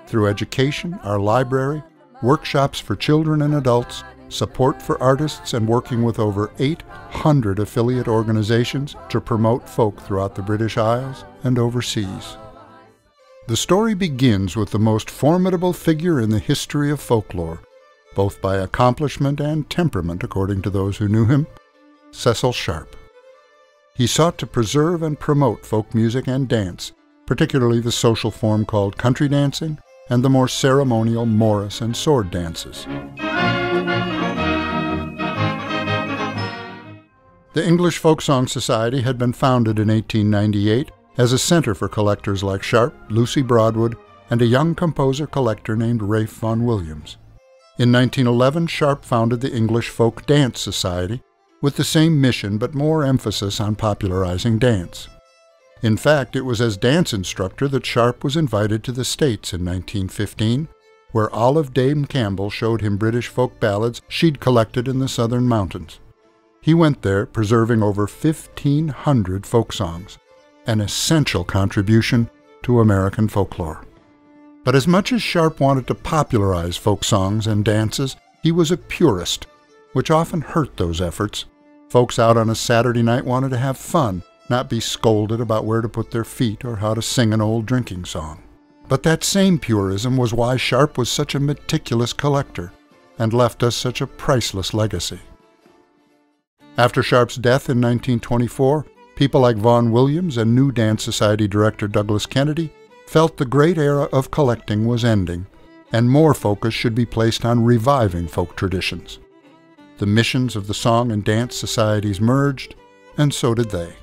through education, our library, workshops for children and adults, support for artists, and working with over 800 affiliate organizations to promote folk throughout the British Isles and overseas. The story begins with the most formidable figure in the history of folklore, both by accomplishment and temperament according to those who knew him, Cecil Sharp. He sought to preserve and promote folk music and dance, particularly the social form called country dancing and the more ceremonial Morris and sword dances. The English Folk Song Society had been founded in 1898 as a center for collectors like Sharp, Lucy Broadwood, and a young composer-collector named Ralph Vaughan Williams. In 1911, Sharp founded the English Folk Dance Society with the same mission but more emphasis on popularizing dance. In fact, it was as dance instructor that Sharp was invited to the States in 1915, where Olive Dame Campbell showed him British folk ballads she'd collected in the southern mountains. He went there preserving over 1,500 folk songs, an essential contribution to American folklore. But as much as Sharp wanted to popularize folk songs and dances, he was a purist, which often hurt those efforts. Folks out on a Saturday night wanted to have fun, not be scolded about where to put their feet or how to sing an old drinking song. But that same purism was why Sharp was such a meticulous collector and left us such a priceless legacy. After Sharp's death in 1924, people like Vaughan Williams and new Dance Society director Douglas Kennedy felt the great era of collecting was ending, and more focus should be placed on reviving folk traditions. The missions of the Song and Dance Societies merged, and so did they.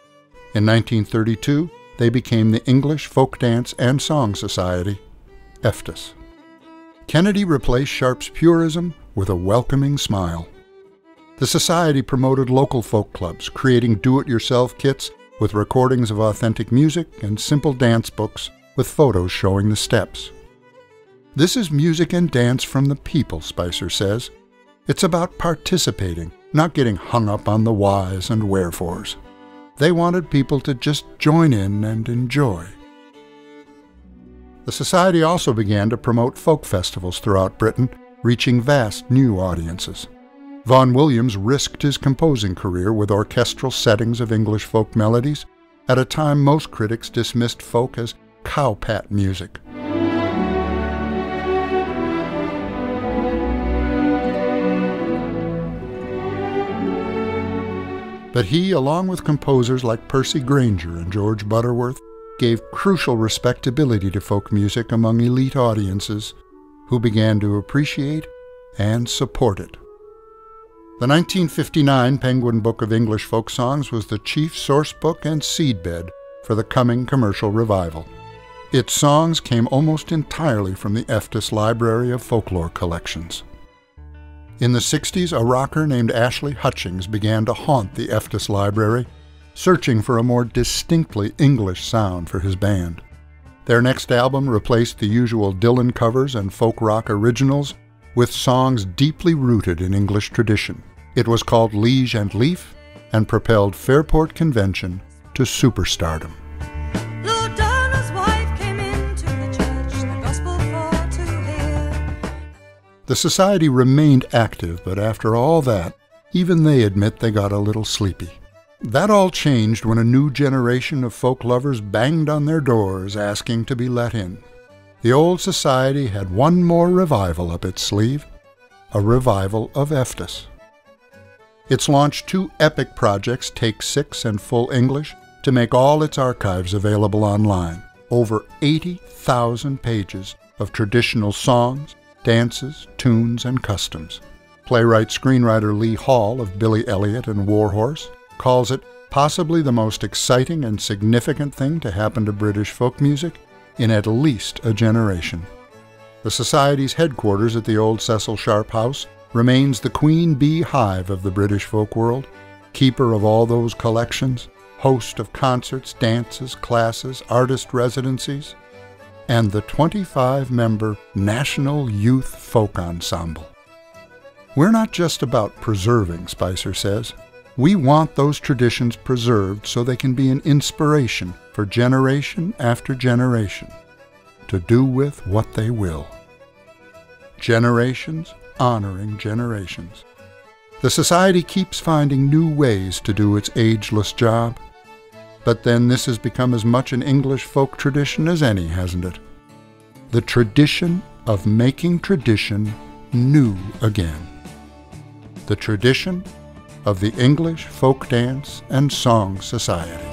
In 1932, they became the English Folk Dance and Song Society, EFTIS. Kennedy replaced Sharp's purism with a welcoming smile. The Society promoted local folk clubs, creating do-it-yourself kits with recordings of authentic music and simple dance books with photos showing the steps. This is music and dance from the people, Spicer says. It's about participating, not getting hung up on the whys and wherefores. They wanted people to just join in and enjoy. The Society also began to promote folk festivals throughout Britain, reaching vast new audiences. Vaughan Williams risked his composing career with orchestral settings of English folk melodies at a time most critics dismissed folk as cowpat music. But he, along with composers like Percy Grainger and George Butterworth, gave crucial respectability to folk music among elite audiences who began to appreciate and support it. The 1959 Penguin Book of English Folk Songs was the chief source book and seedbed for the coming commercial revival. Its songs came almost entirely from the EFTIS Library of Folklore Collections. In the 60s, a rocker named Ashley Hutchings began to haunt the EFTIS Library, searching for a more distinctly English sound for his band. Their next album replaced the usual Dylan covers and folk rock originals with songs deeply rooted in English tradition. It was called Liege and Leaf and propelled Fairport Convention to superstardom. Lord Darnell's wife came into the church, the gospel for to hear. The Society remained active, but after all that, even they admit they got a little sleepy. That all changed when a new generation of folk lovers banged on their doors asking to be let in. The old Society had one more revival up its sleeve, a revival of EFTIS. It's launched 2 epic projects, Take 6 and Full English, to make all its archives available online. Over 80,000 pages of traditional songs, dances, tunes, and customs. Playwright-screenwriter Lee Hall of Billy Elliot and Warhorse calls it possibly the most exciting and significant thing to happen to British folk music in at least a generation. The Society's headquarters at the old Cecil Sharp House remains the queen bee hive of the British folk world, keeper of all those collections, host of concerts, dances, classes, artist residencies, and the 25-member National Youth Folk Ensemble. We're not just about preserving, Spicer says. We want those traditions preserved so they can be an inspiration for generation after generation to do with what they will. Generations honoring generations. The Society keeps finding new ways to do its ageless job. But then this has become as much an English folk tradition as any, hasn't it? The tradition of making tradition new again. The tradition of the English Folk Dance and Song Society.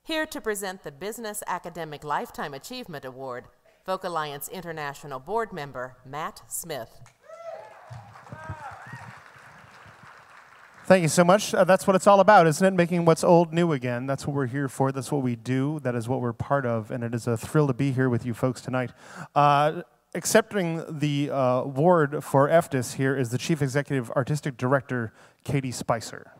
Here to present the Business Academic Lifetime Achievement Award, Folk Alliance International Board Member Matt Smith. Thank you so much. That's what it's all about, isn't it? Making what's old new again. That's what we're here for. That's what we do. That is what we're part of. And it is a thrill to be here with you folks tonight. Accepting the award for FDIS here is the Chief Executive Artistic Director, Katie Spicer.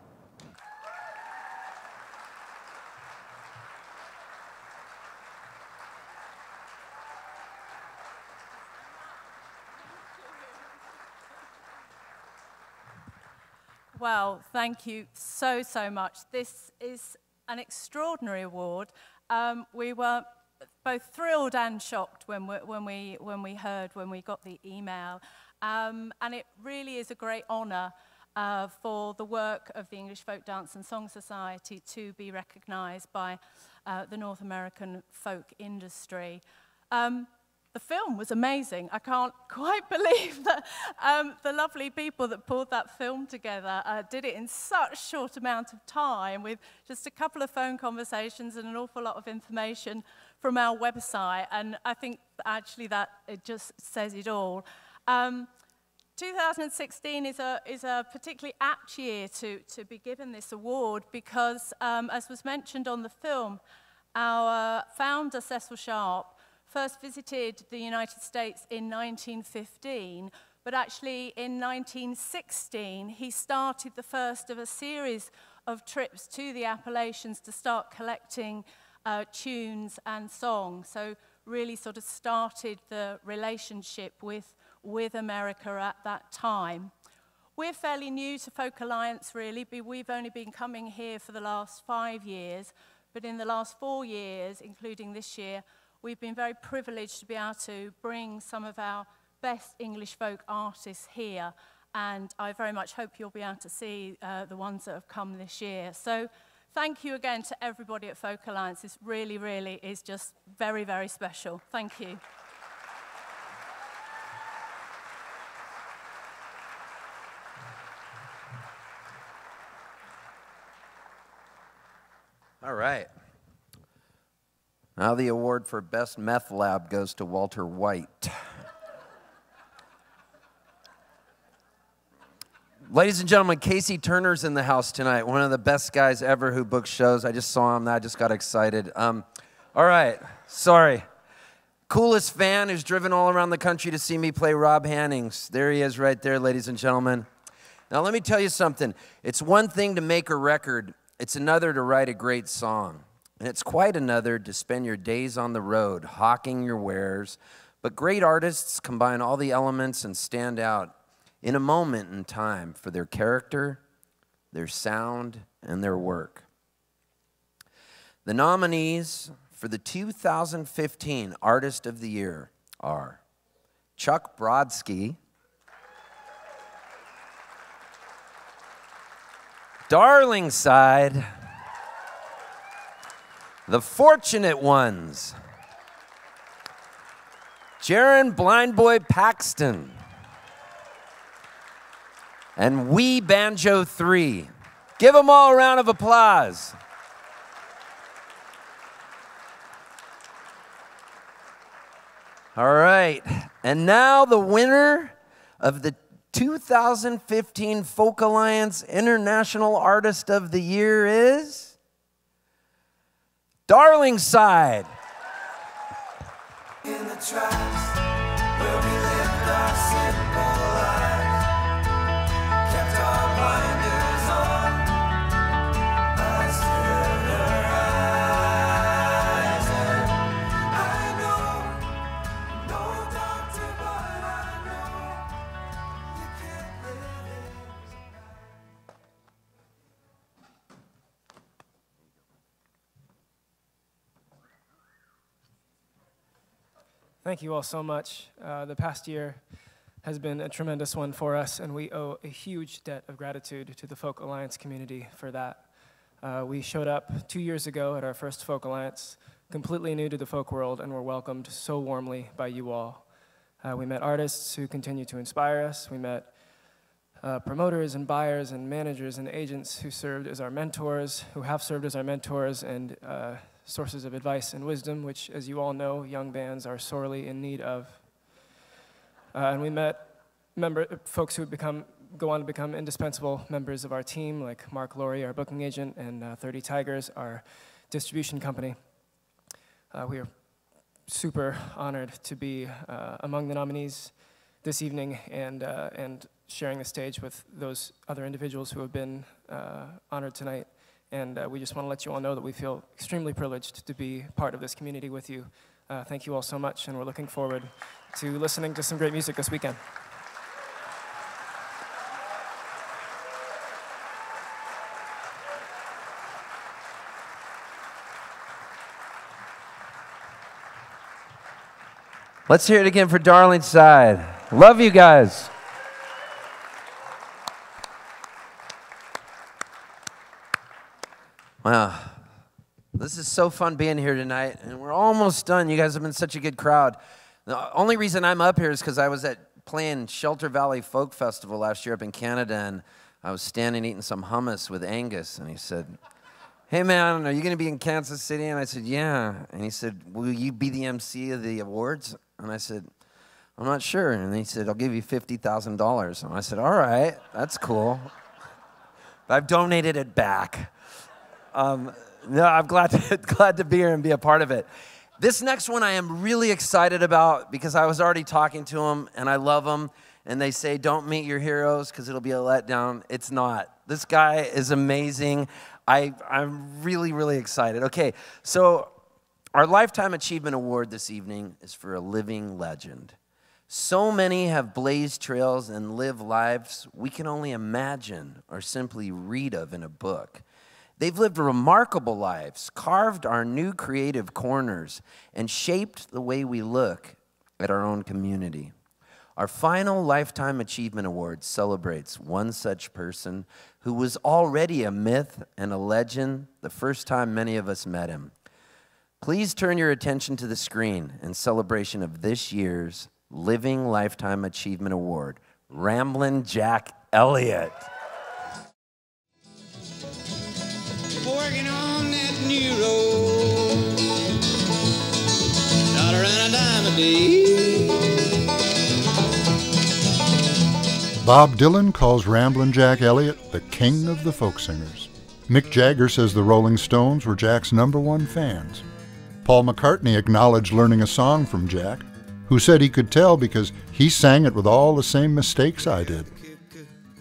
Well, thank you so much. This is an extraordinary award. We were both thrilled and shocked when we got the email, and it really is a great honour for the work of the English Folk Dance and Song Society to be recognised by the North American folk industry. The film was amazing. I can't quite believe that the lovely people that pulled that film together did it in such a short amount of time with just a couple of phone conversations and an awful lot of information from our website. And I think actually that it just says it all. 2016 is a particularly apt year to be given this award because, as was mentioned on the film, our founder, Cecil Sharp, first visited the United States in 1915, but actually in 1916 he started the first of a series of trips to the Appalachians to start collecting tunes and songs. So really sort of started the relationship with America at that time. We're fairly new to Folk Alliance really. We've only been coming here for the last 5 years, but in the last 4 years, including this year, we've been very privileged to be able to bring some of our best English folk artists here, and I very much hope you'll be able to see the ones that have come this year. So thank you again to everybody at Folk Alliance. This really, really is just very, very special. Thank you. All right. Now the award for Best Meth Lab goes to Walter White. Ladies and gentlemen, Casey Turner's in the house tonight. One of the best guys ever who books shows. I just saw him. I just got excited. All right. Sorry. Coolest fan who's driven all around the country to see me play Rob Hannings. There he is right there, ladies and gentlemen. Now let me tell you something. It's one thing to make a record. It's another to write a great song. And it's quite another to spend your days on the road, hawking your wares. But great artists combine all the elements and stand out in a moment in time for their character, their sound, and their work. The nominees for the 2015 Artist of the Year are Chuck Brodsky, Darlingside, The Fortunate Ones, Jaron Blind Boy Paxton. And We Banjo 3. Give them all a round of applause. All right, and now the winner of the 2015 Folk Alliance International Artist of the Year is Darlingside. In the tracks where we lived our simple lives, kept our blinders on, eyes to the horizon. I know, no doctor, but I know you can't live it. Thank you all so much. The past year has been a tremendous one for us, and we owe a huge debt of gratitude to the Folk Alliance community for that. We showed up 2 years ago at our first Folk Alliance, completely new to the folk world, and were welcomed so warmly by you all. We met artists who continue to inspire us. We met promoters and buyers and managers and agents who served as our mentors, who have served as our mentors, and sources of advice and wisdom, which, as you all know, young bands are sorely in need of. And we met folks who go on to become indispensable members of our team, like Mark Laurie, our booking agent, and 30 Tigers, our distribution company. We are super honored to be among the nominees this evening and sharing the stage with those other individuals who have been honored tonight. And we just want to let you all know that we feel extremely privileged to be part of this community with you. Thank you all so much, and we're looking forward to listening to some great music this weekend. Let's hear it again for Darlingside. Love you guys. Wow, this is so fun being here tonight, and we're almost done. You guys have been such a good crowd. The only reason I'm up here is because I was playing Shelter Valley Folk Festival last year up in Canada, and I was standing eating some hummus with Angus, and he said, "Hey man, are you going to be in Kansas City?" And I said, "Yeah." And he said, "Will you be the MC of the awards?" And I said, "I'm not sure." And he said, "I'll give you $50,000. And I said, "All right, that's cool." But I've donated it back. No, I'm glad to be here and be a part of it. This next one I am really excited about because I was already talking to them and I love them. And they say, don't meet your heroes because it'll be a letdown. It's not. This guy is amazing. I'm really, really excited. Okay, so our Lifetime Achievement Award this evening is for a living legend. So many have blazed trails and lived lives we can only imagine or simply read of in a book. They've lived remarkable lives, carved our new creative corners, and shaped the way we look at our own community. Our final Lifetime Achievement Award celebrates one such person who was already a myth and a legend the first time many of us met him. Please turn your attention to the screen in celebration of this year's Living Lifetime Achievement Award, Ramblin' Jack Elliott. Working on that new road, $1.10 a day. Bob Dylan calls Ramblin' Jack Elliott the king of the folk singers. Mick Jagger says the Rolling Stones were Jack's #1 fans. Paul McCartney acknowledged learning a song from Jack, who said he could tell because he sang it with all the same mistakes I did.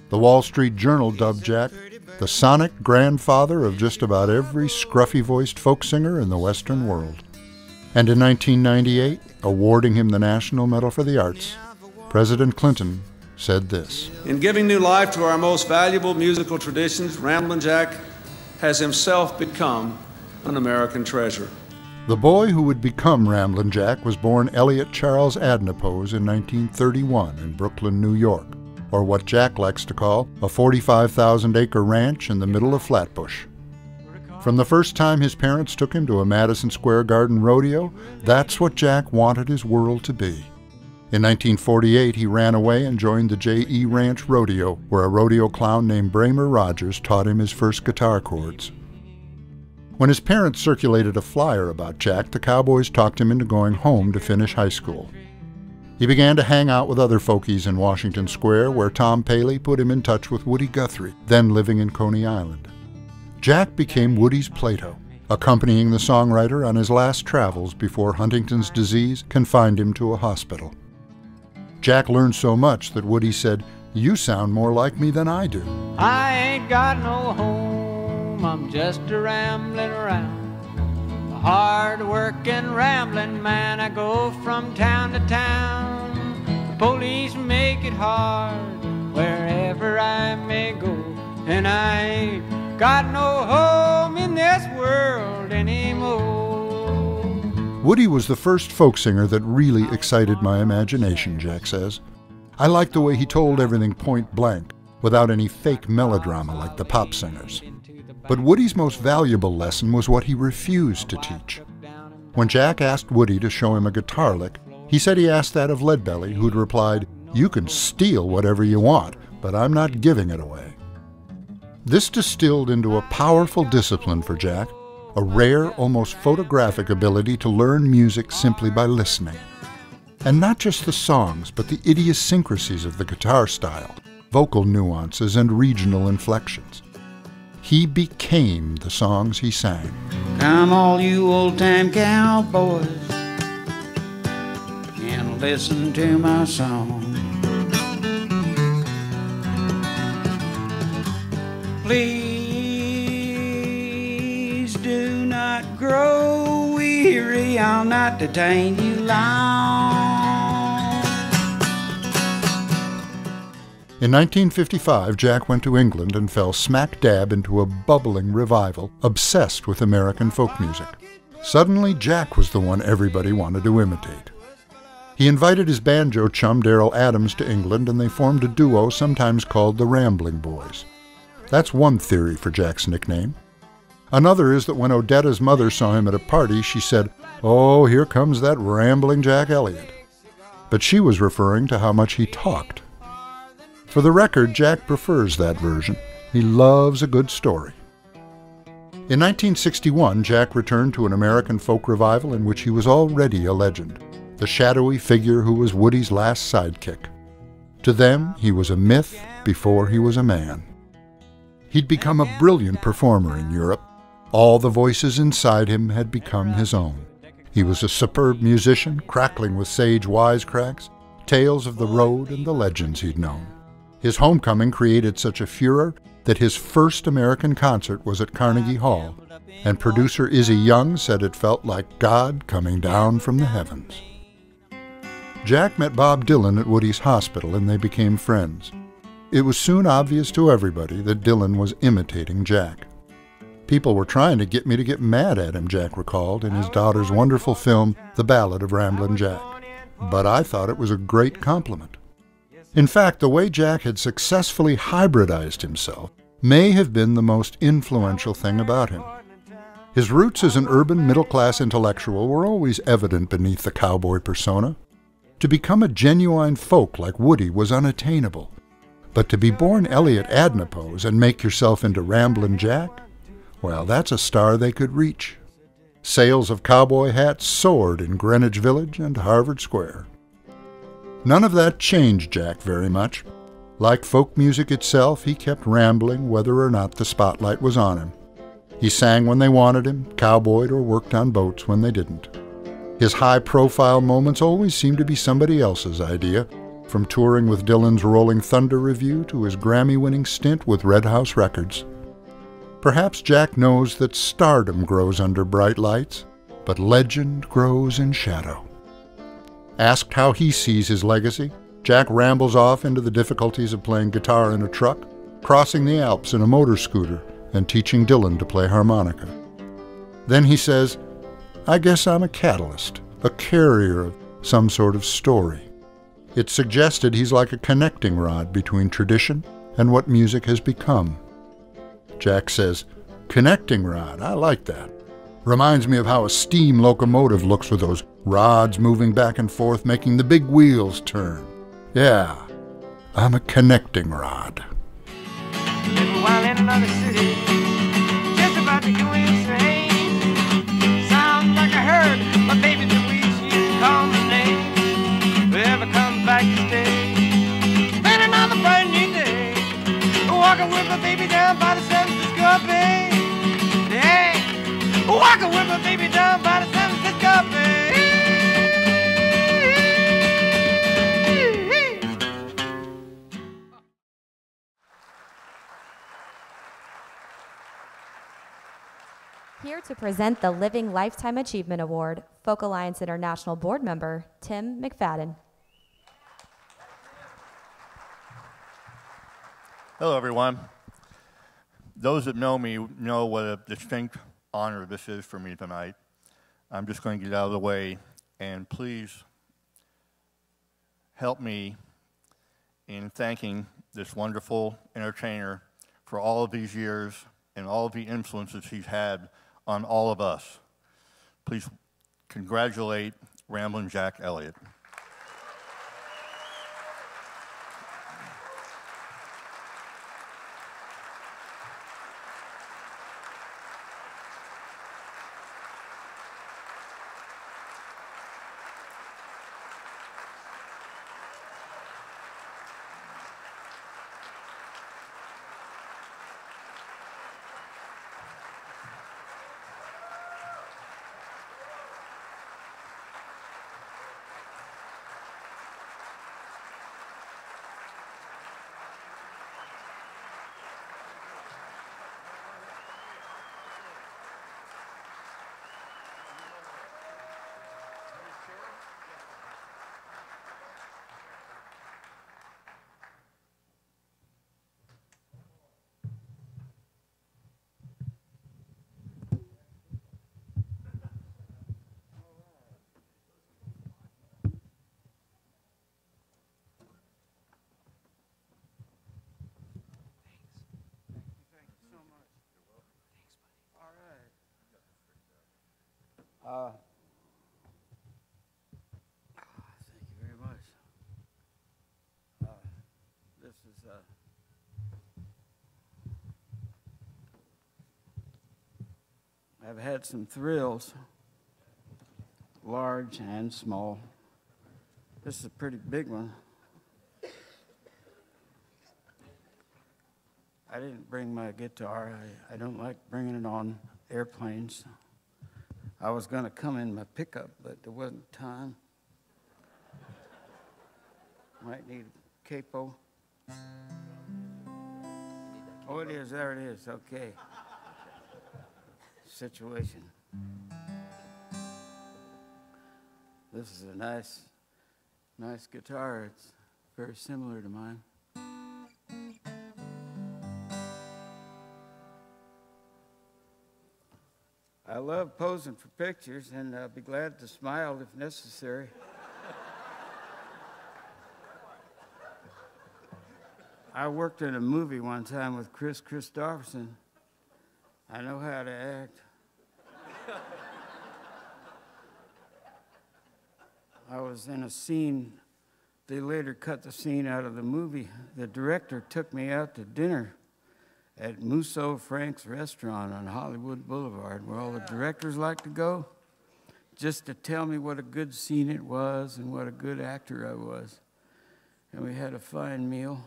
The Wall Street Journal dubbed Jack the sonic grandfather of just about every scruffy-voiced folk singer in the Western world. And in 1998, awarding him the National Medal for the Arts, President Clinton said this. In giving new life to our most valuable musical traditions, Ramblin' Jack has himself become an American treasure. The boy who would become Ramblin' Jack was born Elliot Charles Adnapose in 1931 in Brooklyn, New York, or what Jack likes to call a 45,000-acre ranch in the middle of Flatbush. From the first time his parents took him to a Madison Square Garden rodeo, that's what Jack wanted his world to be. In 1948, he ran away and joined the J.E. Ranch Rodeo, where a rodeo clown named Bramer Rogers taught him his first guitar chords. When his parents circulated a flyer about Jack, the Cowboys talked him into going home to finish high school. He began to hang out with other folkies in Washington Square, where Tom Paley put him in touch with Woody Guthrie, then living in Coney Island. Jack became Woody's Plato, accompanying the songwriter on his last travels before Huntington's disease confined him to a hospital. Jack learned so much that Woody said, "You sound more like me than I do." I ain't got no home, I'm just a rambling around. A hard-working, rambling man, I go from town to town. The police make it hard wherever I may go, and I ain't got no home in this world anymore. Woody was the first folk singer that really excited my imagination, Jack says. I liked the way he told everything point blank, without any fake melodrama like the pop singers. But Woody's most valuable lesson was what he refused to teach. When Jack asked Woody to show him a guitar lick, he said he asked that of Leadbelly, who'd replied, "You can steal whatever you want, but I'm not giving it away." This distilled into a powerful discipline for Jack, a rare, almost photographic ability to learn music simply by listening. And not just the songs, but the idiosyncrasies of the guitar style, vocal nuances, and regional inflections. He became the songs he sang. Come all you old-time cowboys and listen to my song. Please do not grow weary, I'll not detain you long. In 1955, Jack went to England and fell smack dab into a bubbling revival obsessed with American folk music. Suddenly, Jack was the one everybody wanted to imitate. He invited his banjo chum Darrell Adams to England, and they formed a duo sometimes called the Rambling Boys. That's one theory for Jack's nickname. Another is that when Odetta's mother saw him at a party, she said, "Oh, here comes that rambling Jack Elliott." But she was referring to how much he talked. For the record, Jack prefers that version. He loves a good story. In 1961, Jack returned to an American folk revival in which he was already a legend, the shadowy figure who was Woody's last sidekick. To them, he was a myth before he was a man. He'd become a brilliant performer in Europe. All the voices inside him had become his own. He was a superb musician, crackling with sage wisecracks, tales of the road and the legends he'd known. His homecoming created such a furor that his first American concert was at Carnegie Hall, and producer Izzy Young said it felt like God coming down from the heavens. Jack met Bob Dylan at Woody's hospital, and they became friends. It was soon obvious to everybody that Dylan was imitating Jack. People were trying to get me to get mad at him, Jack recalled in his daughter's wonderful film, The Ballad of Ramblin' Jack. But I thought it was a great compliment. In fact, the way Jack had successfully hybridized himself may have been the most influential thing about him. His roots as an urban middle-class intellectual were always evident beneath the cowboy persona. To become a genuine folk like Woody was unattainable. But to be born Elliot Adnapose and make yourself into Ramblin' Jack, well, that's a star they could reach. Sales of cowboy hats soared in Greenwich Village and Harvard Square. None of that changed Jack very much. Like folk music itself, he kept rambling whether or not the spotlight was on him. He sang when they wanted him, cowboyed or worked on boats when they didn't. His high-profile moments always seemed to be somebody else's idea, from touring with Dylan's Rolling Thunder Revue to his Grammy-winning stint with Red House Records. Perhaps Jack knows that stardom grows under bright lights, but legend grows in shadow. Asked how he sees his legacy, Jack rambles off into the difficulties of playing guitar in a truck, crossing the Alps in a motor scooter, and teaching Dylan to play harmonica. Then he says, "I guess I'm a catalyst, a carrier of some sort of story." It's suggested he's like a connecting rod between tradition and what music has become. Jack says, "Connecting rod, I like that. Reminds me of how a steam locomotive looks with those rods moving back and forth, making the big wheels turn. Yeah, I'm a connecting rod. Live a while in another city, just about to go insane. Sounds like I heard my baby Louise used to call my name. Whoever comes back to stay, spend another brand new day. Walking with my baby down by the San Francisco Bay. Yeah, walking with my baby down by the San Francisco Bay. Here to present the Living Lifetime Achievement Award, Folk Alliance International Board Member, Tim McFadden. Hello, everyone. Those that know me know what a distinct honor this is for me tonight. I'm just going to get out of the way, and please help me in thanking this wonderful entertainer for all of these years and all of the influences he's had on all of us. Please congratulate Ramblin' Jack Elliott. Thank you very much. This is I've had some thrills, large and small. This is a pretty big one. I didn't bring my guitar. I don't like bringing it on airplanes. I was going to come in my pickup, but there wasn't time. Might need a capo. Oh, it is. There it is. Okay. Situation. This is a nice guitar. It's very similar to mine. I love posing for pictures, and I'll be glad to smile if necessary. I worked in a movie one time with Chris Christopherson. I know how to act. I was in a scene. They later cut the scene out of the movie. The director took me out to dinner at Musso Frank's restaurant on Hollywood Boulevard, where all the directors like to go, just to tell me what a good scene it was and what a good actor I was. And we had a fine meal,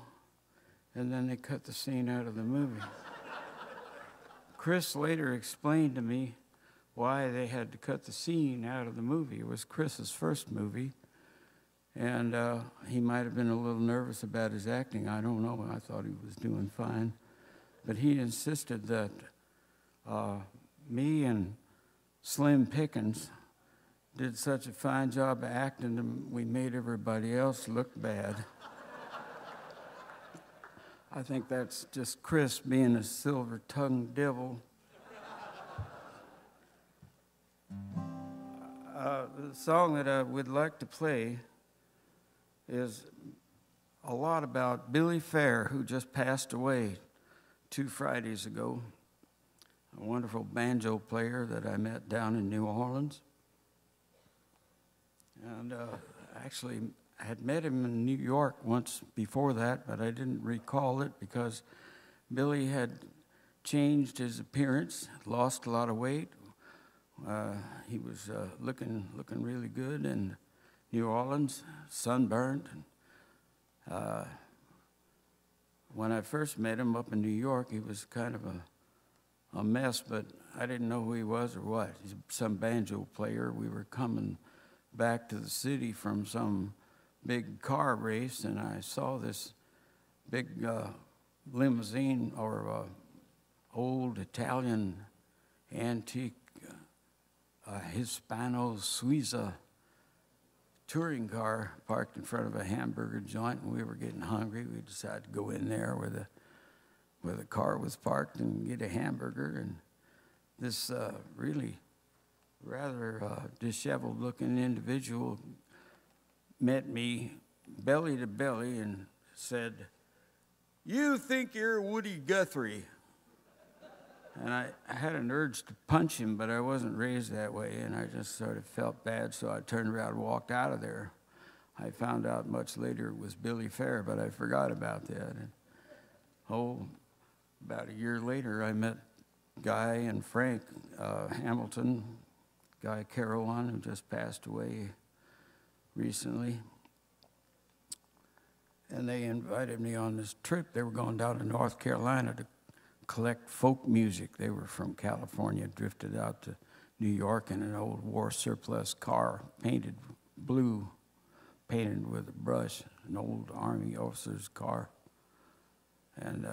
and then they cut the scene out of the movie. Chris later explained to me why they had to cut the scene out of the movie. It was Chris's first movie, and he might have been a little nervous about his acting. I don't know. I thought he was doing fine. But he insisted that me and Slim Pickens did such a fine job of acting that we made everybody else look bad. I think that's just Chris being a silver-tongued devil. The song that I would like to play is a lot about Billy Fair, who just passed away 2 Fridays ago, a wonderful banjo player that I met down in New Orleans. And actually, I had met him in New York once before that, but I didn't recall it because Billy had changed his appearance, lost a lot of weight. He was looking really good in New Orleans, sunburned. When I first met him up in New York, he was kind of a mess, but I didn't know who he was or what. He's some banjo player. We were coming back to the city from some big car race, and I saw this big limousine or old Italian antique Hispano Suiza touring car parked in front of a hamburger joint, and we were getting hungry. We decided to go in there where the car was parked and get a hamburger. And this really rather disheveled-looking individual met me belly to belly and said, "You think you're Woody Guthrie?" And I had an urge to punch him, but I wasn't raised that way, and I just sort of felt bad, so I turned around and walked out of there. I found out much later it was Billy Fair, but I forgot about that. And, about a year later, I met Guy and Frank Hamilton, Guy Carowan, who just passed away recently. And they invited me on this trip. They were going down to North Carolina to collect folk music. They were from California, drifted out to New York in an old war surplus car, painted blue, painted with a brush, an old Army officer's car. And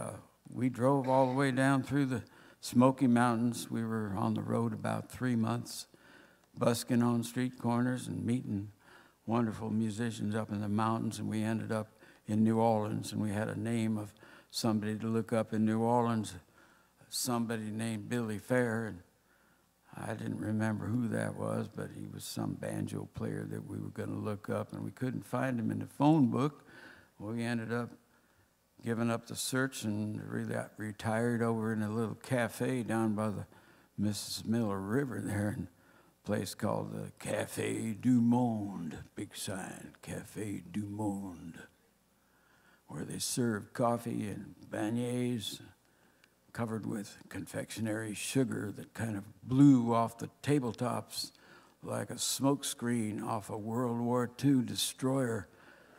we drove all the way down through the Smoky Mountains. We were on the road about 3 months, busking on street corners and meeting wonderful musicians up in the mountains, and we ended up in New Orleans, and we had a name of somebody to look up in New Orleans, somebody named Billy Fair, and I didn't remember who that was, but he was some banjo player that we were going to look up, and we couldn't find him in the phone book. Well, we ended up giving up the search and really retired over in a little cafe down by the Mrs. Miller River there, in a place called the Café du Monde, big sign, Café du Monde, where they served coffee and beignets covered with confectionery sugar that kind of blew off the tabletops like a smoke screen off a World War II destroyer.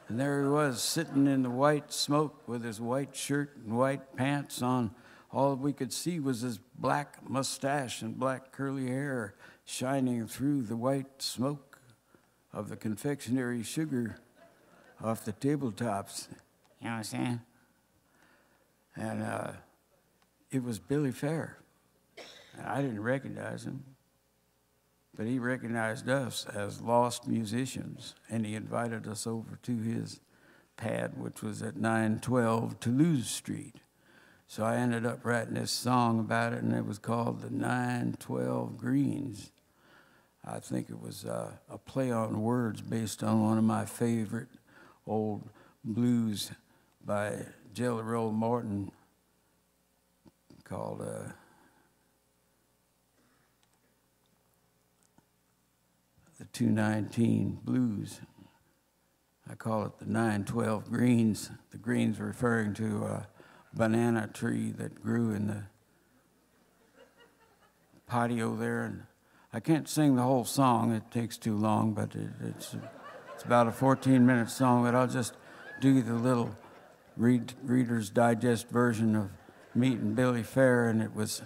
And there he was, sitting in the white smoke with his white shirt and white pants on. All we could see was his black mustache and black curly hair shining through the white smoke of the confectionery sugar off the tabletops. You know what I'm saying? And it was Billy Fair. And I didn't recognize him, but he recognized us as lost musicians, and he invited us over to his pad, which was at 912 Toulouse Street. So I ended up writing this song about it, and it was called the 912 Greens. I think it was a play on words based on one of my favorite old blues by Jelly Roll Morton called the 219 Blues. I call it the 912 Greens. The greens referring to a banana tree that grew in the patio there. And I can't sing the whole song, it takes too long, but it's about a 14-minute song, but I'll just do the little Reader's Digest version of meeting Billy Fair, and it was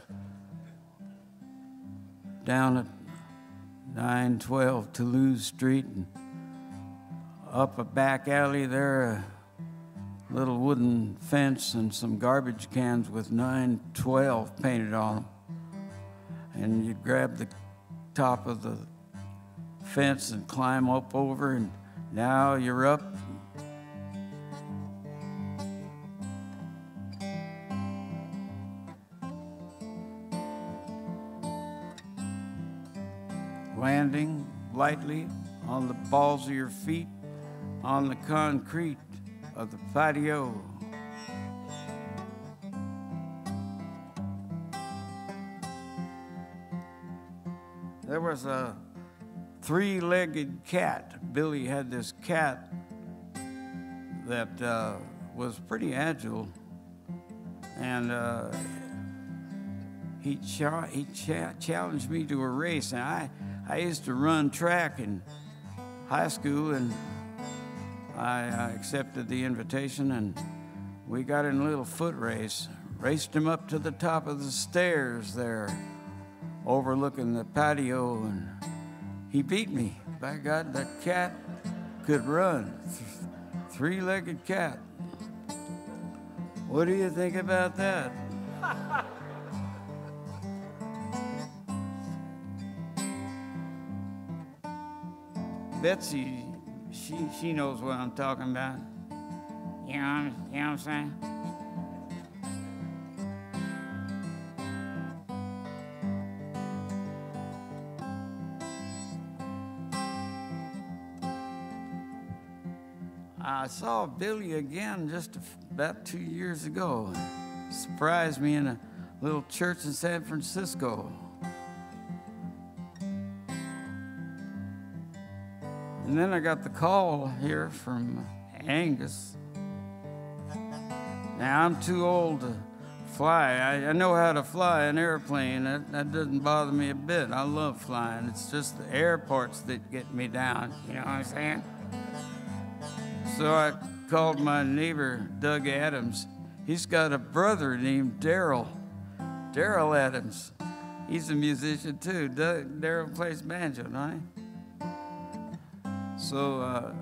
down at 912 Toulouse Street, and up a back alley there, a little wooden fence and some garbage cans with 912 painted on them. And you'd grab the top of the fence and climb up over, and now you're up. Landing lightly on the balls of your feet on the concrete of the patio. There was a three-legged cat. Billy had this cat that was pretty agile, and he challenged me to a race. And I used to run track in high school, and I accepted the invitation, and we got in a little foot race. Raced him up to the top of the stairs there, overlooking the patio, and he beat me. By God, that cat could run. Three-legged cat. What do you think about that? Betsy, she knows what I'm talking about. You know what I'm saying? I saw Billy again just about 2 years ago. Surprised me in a little church in San Francisco. And then I got the call here from Angus. Now, I'm too old to fly. I know how to fly an airplane. That doesn't bother me a bit. I love flying. It's just the airports that get me down. You know what I'm saying? So I called my neighbor, Doug Adams. He's got a brother named Daryl Adams. He's a musician too. Daryl plays banjo, don't he? So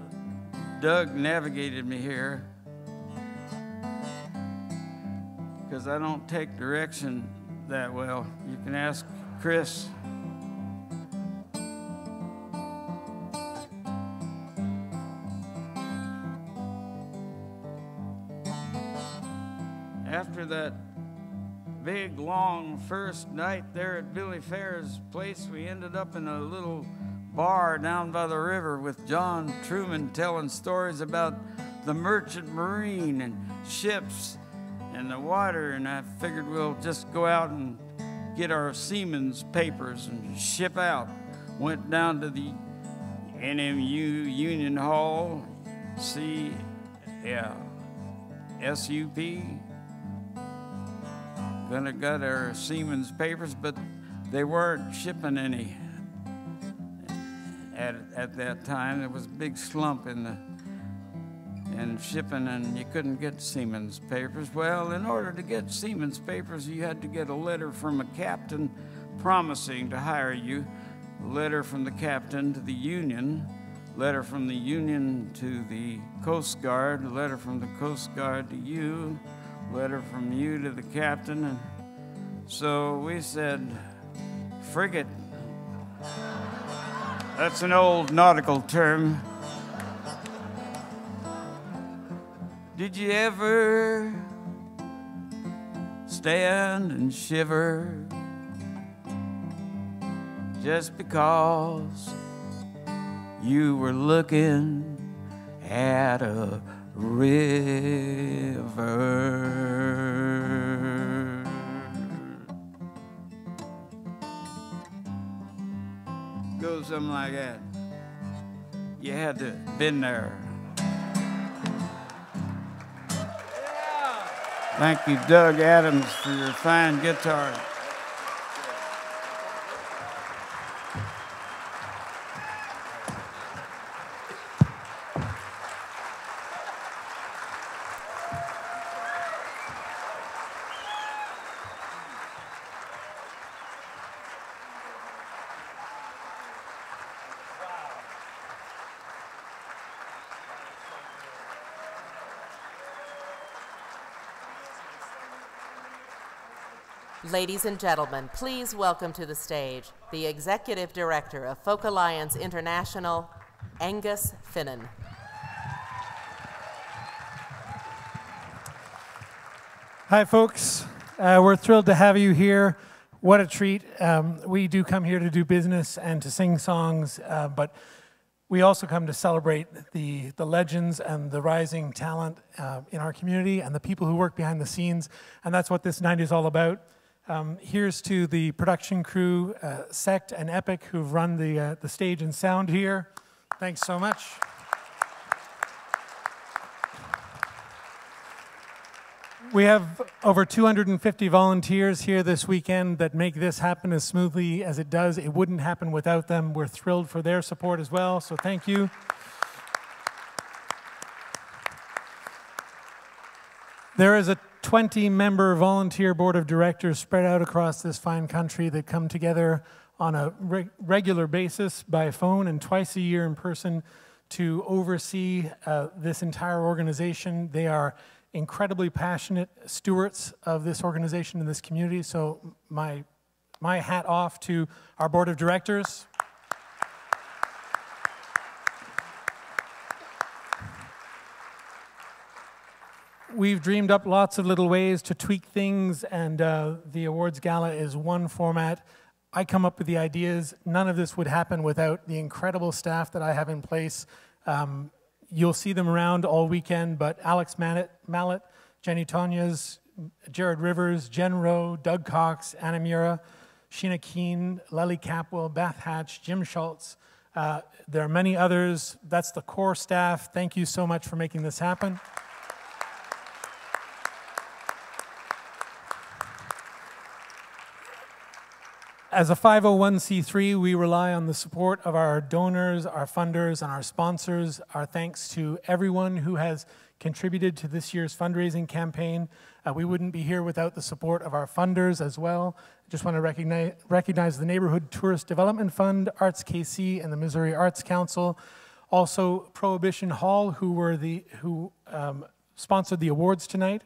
Doug navigated me here because I don't take direction that well. You can ask Chris. After that big, long first night there at Billy Fair's place, we ended up in a little bar down by the river with John Truman telling stories about the merchant marine and ships and the water, and I figured we'll just go out and get our seamen's papers and ship out. Went down to the NMU Union Hall, SUP. Got our seamen's papers, but they weren't shipping any at that time. There was a big slump in shipping, and you couldn't get seamen's papers. Well, in order to get seamen's papers, you had to get a letter from a captain promising to hire you, a letter from the captain to the union, letter from the union to the Coast Guard, a letter from the Coast Guard to you, letter from you to the captain. And so we said, frigate. That's an old nautical term. Did you ever stand and shiver just because you were looking at a river? Goes something like that. You had to been there. Thank you, Doug Adams, for your fine guitar. Ladies and gentlemen, please welcome to the stage the Executive Director of Folk Alliance International, Angus Finnan. Hi, folks. We're thrilled to have you here. What a treat. We do come here to do business and to sing songs, but we also come to celebrate the legends and the rising talent in our community and the people who work behind the scenes, and that's what this night is all about. Here's to the production crew, Sect and Epic, who've run the stage and sound here. Thanks so much. We have over 250 volunteers here this weekend that make this happen as smoothly as it does. It wouldn't happen without them. We're thrilled for their support as well, so thank you. There is a 20-member volunteer board of directors spread out across this fine country that come together on a regular basis by phone and twice a year in person to oversee this entire organization. They are incredibly passionate stewards of this organization and this community, so my hat off to our board of directors. We've dreamed up lots of little ways to tweak things, and the awards gala is one format. I come up with the ideas. None of this would happen without the incredible staff that I have in place. You'll see them around all weekend, but Alex Mallet, Jenny Tonyas, Jared Rivers, Jen Rowe, Doug Cox, Anna Mura, Sheena Keene, Lely Capwell, Beth Hatch, Jim Schultz. There are many others. That's the core staff. Thank you so much for making this happen. As a 501c3, we rely on the support of our donors, our funders, and our sponsors. Our thanks to everyone who has contributed to this year's fundraising campaign. We wouldn't be here without the support of our funders as well. I just want to recognize the Neighborhood Tourist Development Fund, Arts KC, and the Missouri Arts Council. Also, Prohibition Hall, who sponsored the awards tonight,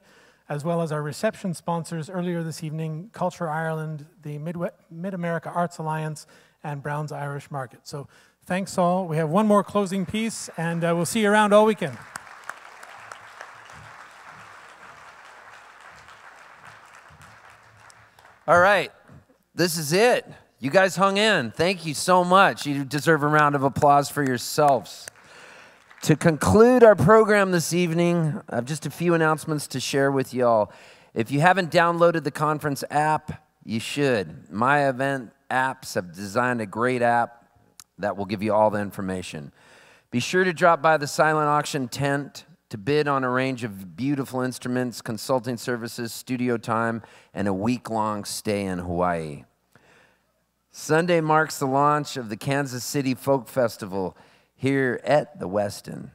as well as our reception sponsors earlier this evening, Culture Ireland, the Mid-America Arts Alliance, and Brown's Irish Market. So thanks all. We have one more closing piece, and we'll see you around all weekend. All right, this is it. You guys hung in. Thank you so much. You deserve a round of applause for yourselves. To conclude our program this evening, I have just a few announcements to share with y'all. If you haven't downloaded the conference app, you should. My Event Apps have designed a great app that will give you all the information. Be sure to drop by the silent auction tent to bid on a range of beautiful instruments, consulting services, studio time, and a week-long stay in Hawaii. Sunday marks the launch of the Kansas City Folk Festival here at the Westin.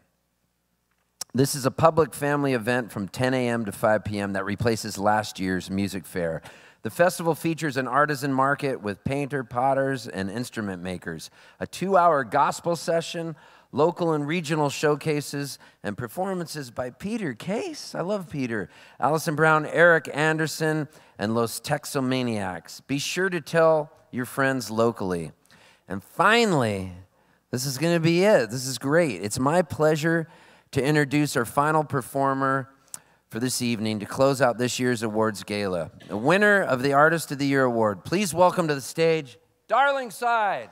This is a public family event from 10 a.m. to 5 p.m. that replaces last year's music fair. The festival features an artisan market with painter, potters, and instrument makers, a 2-hour gospel session, local and regional showcases, and performances by Peter Case. I love Peter. Allison Brown, Eric Anderson, and Los Texomaniacs. Be sure to tell your friends locally. And finally, this is going to be it. This is great. It's my pleasure to introduce our final performer for this evening to close out this year's awards gala. The winner of the Artist of the Year award. Please welcome to the stage, Darlingside.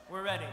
We're ready.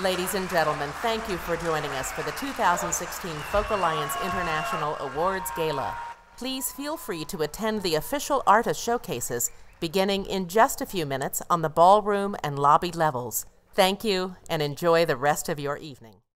Ladies and gentlemen, thank you for joining us for the 2016 Folk Alliance International Awards Gala. Please feel free to attend the official artist showcases beginning in just a few minutes on the ballroom and lobby levels. Thank you, and enjoy the rest of your evening.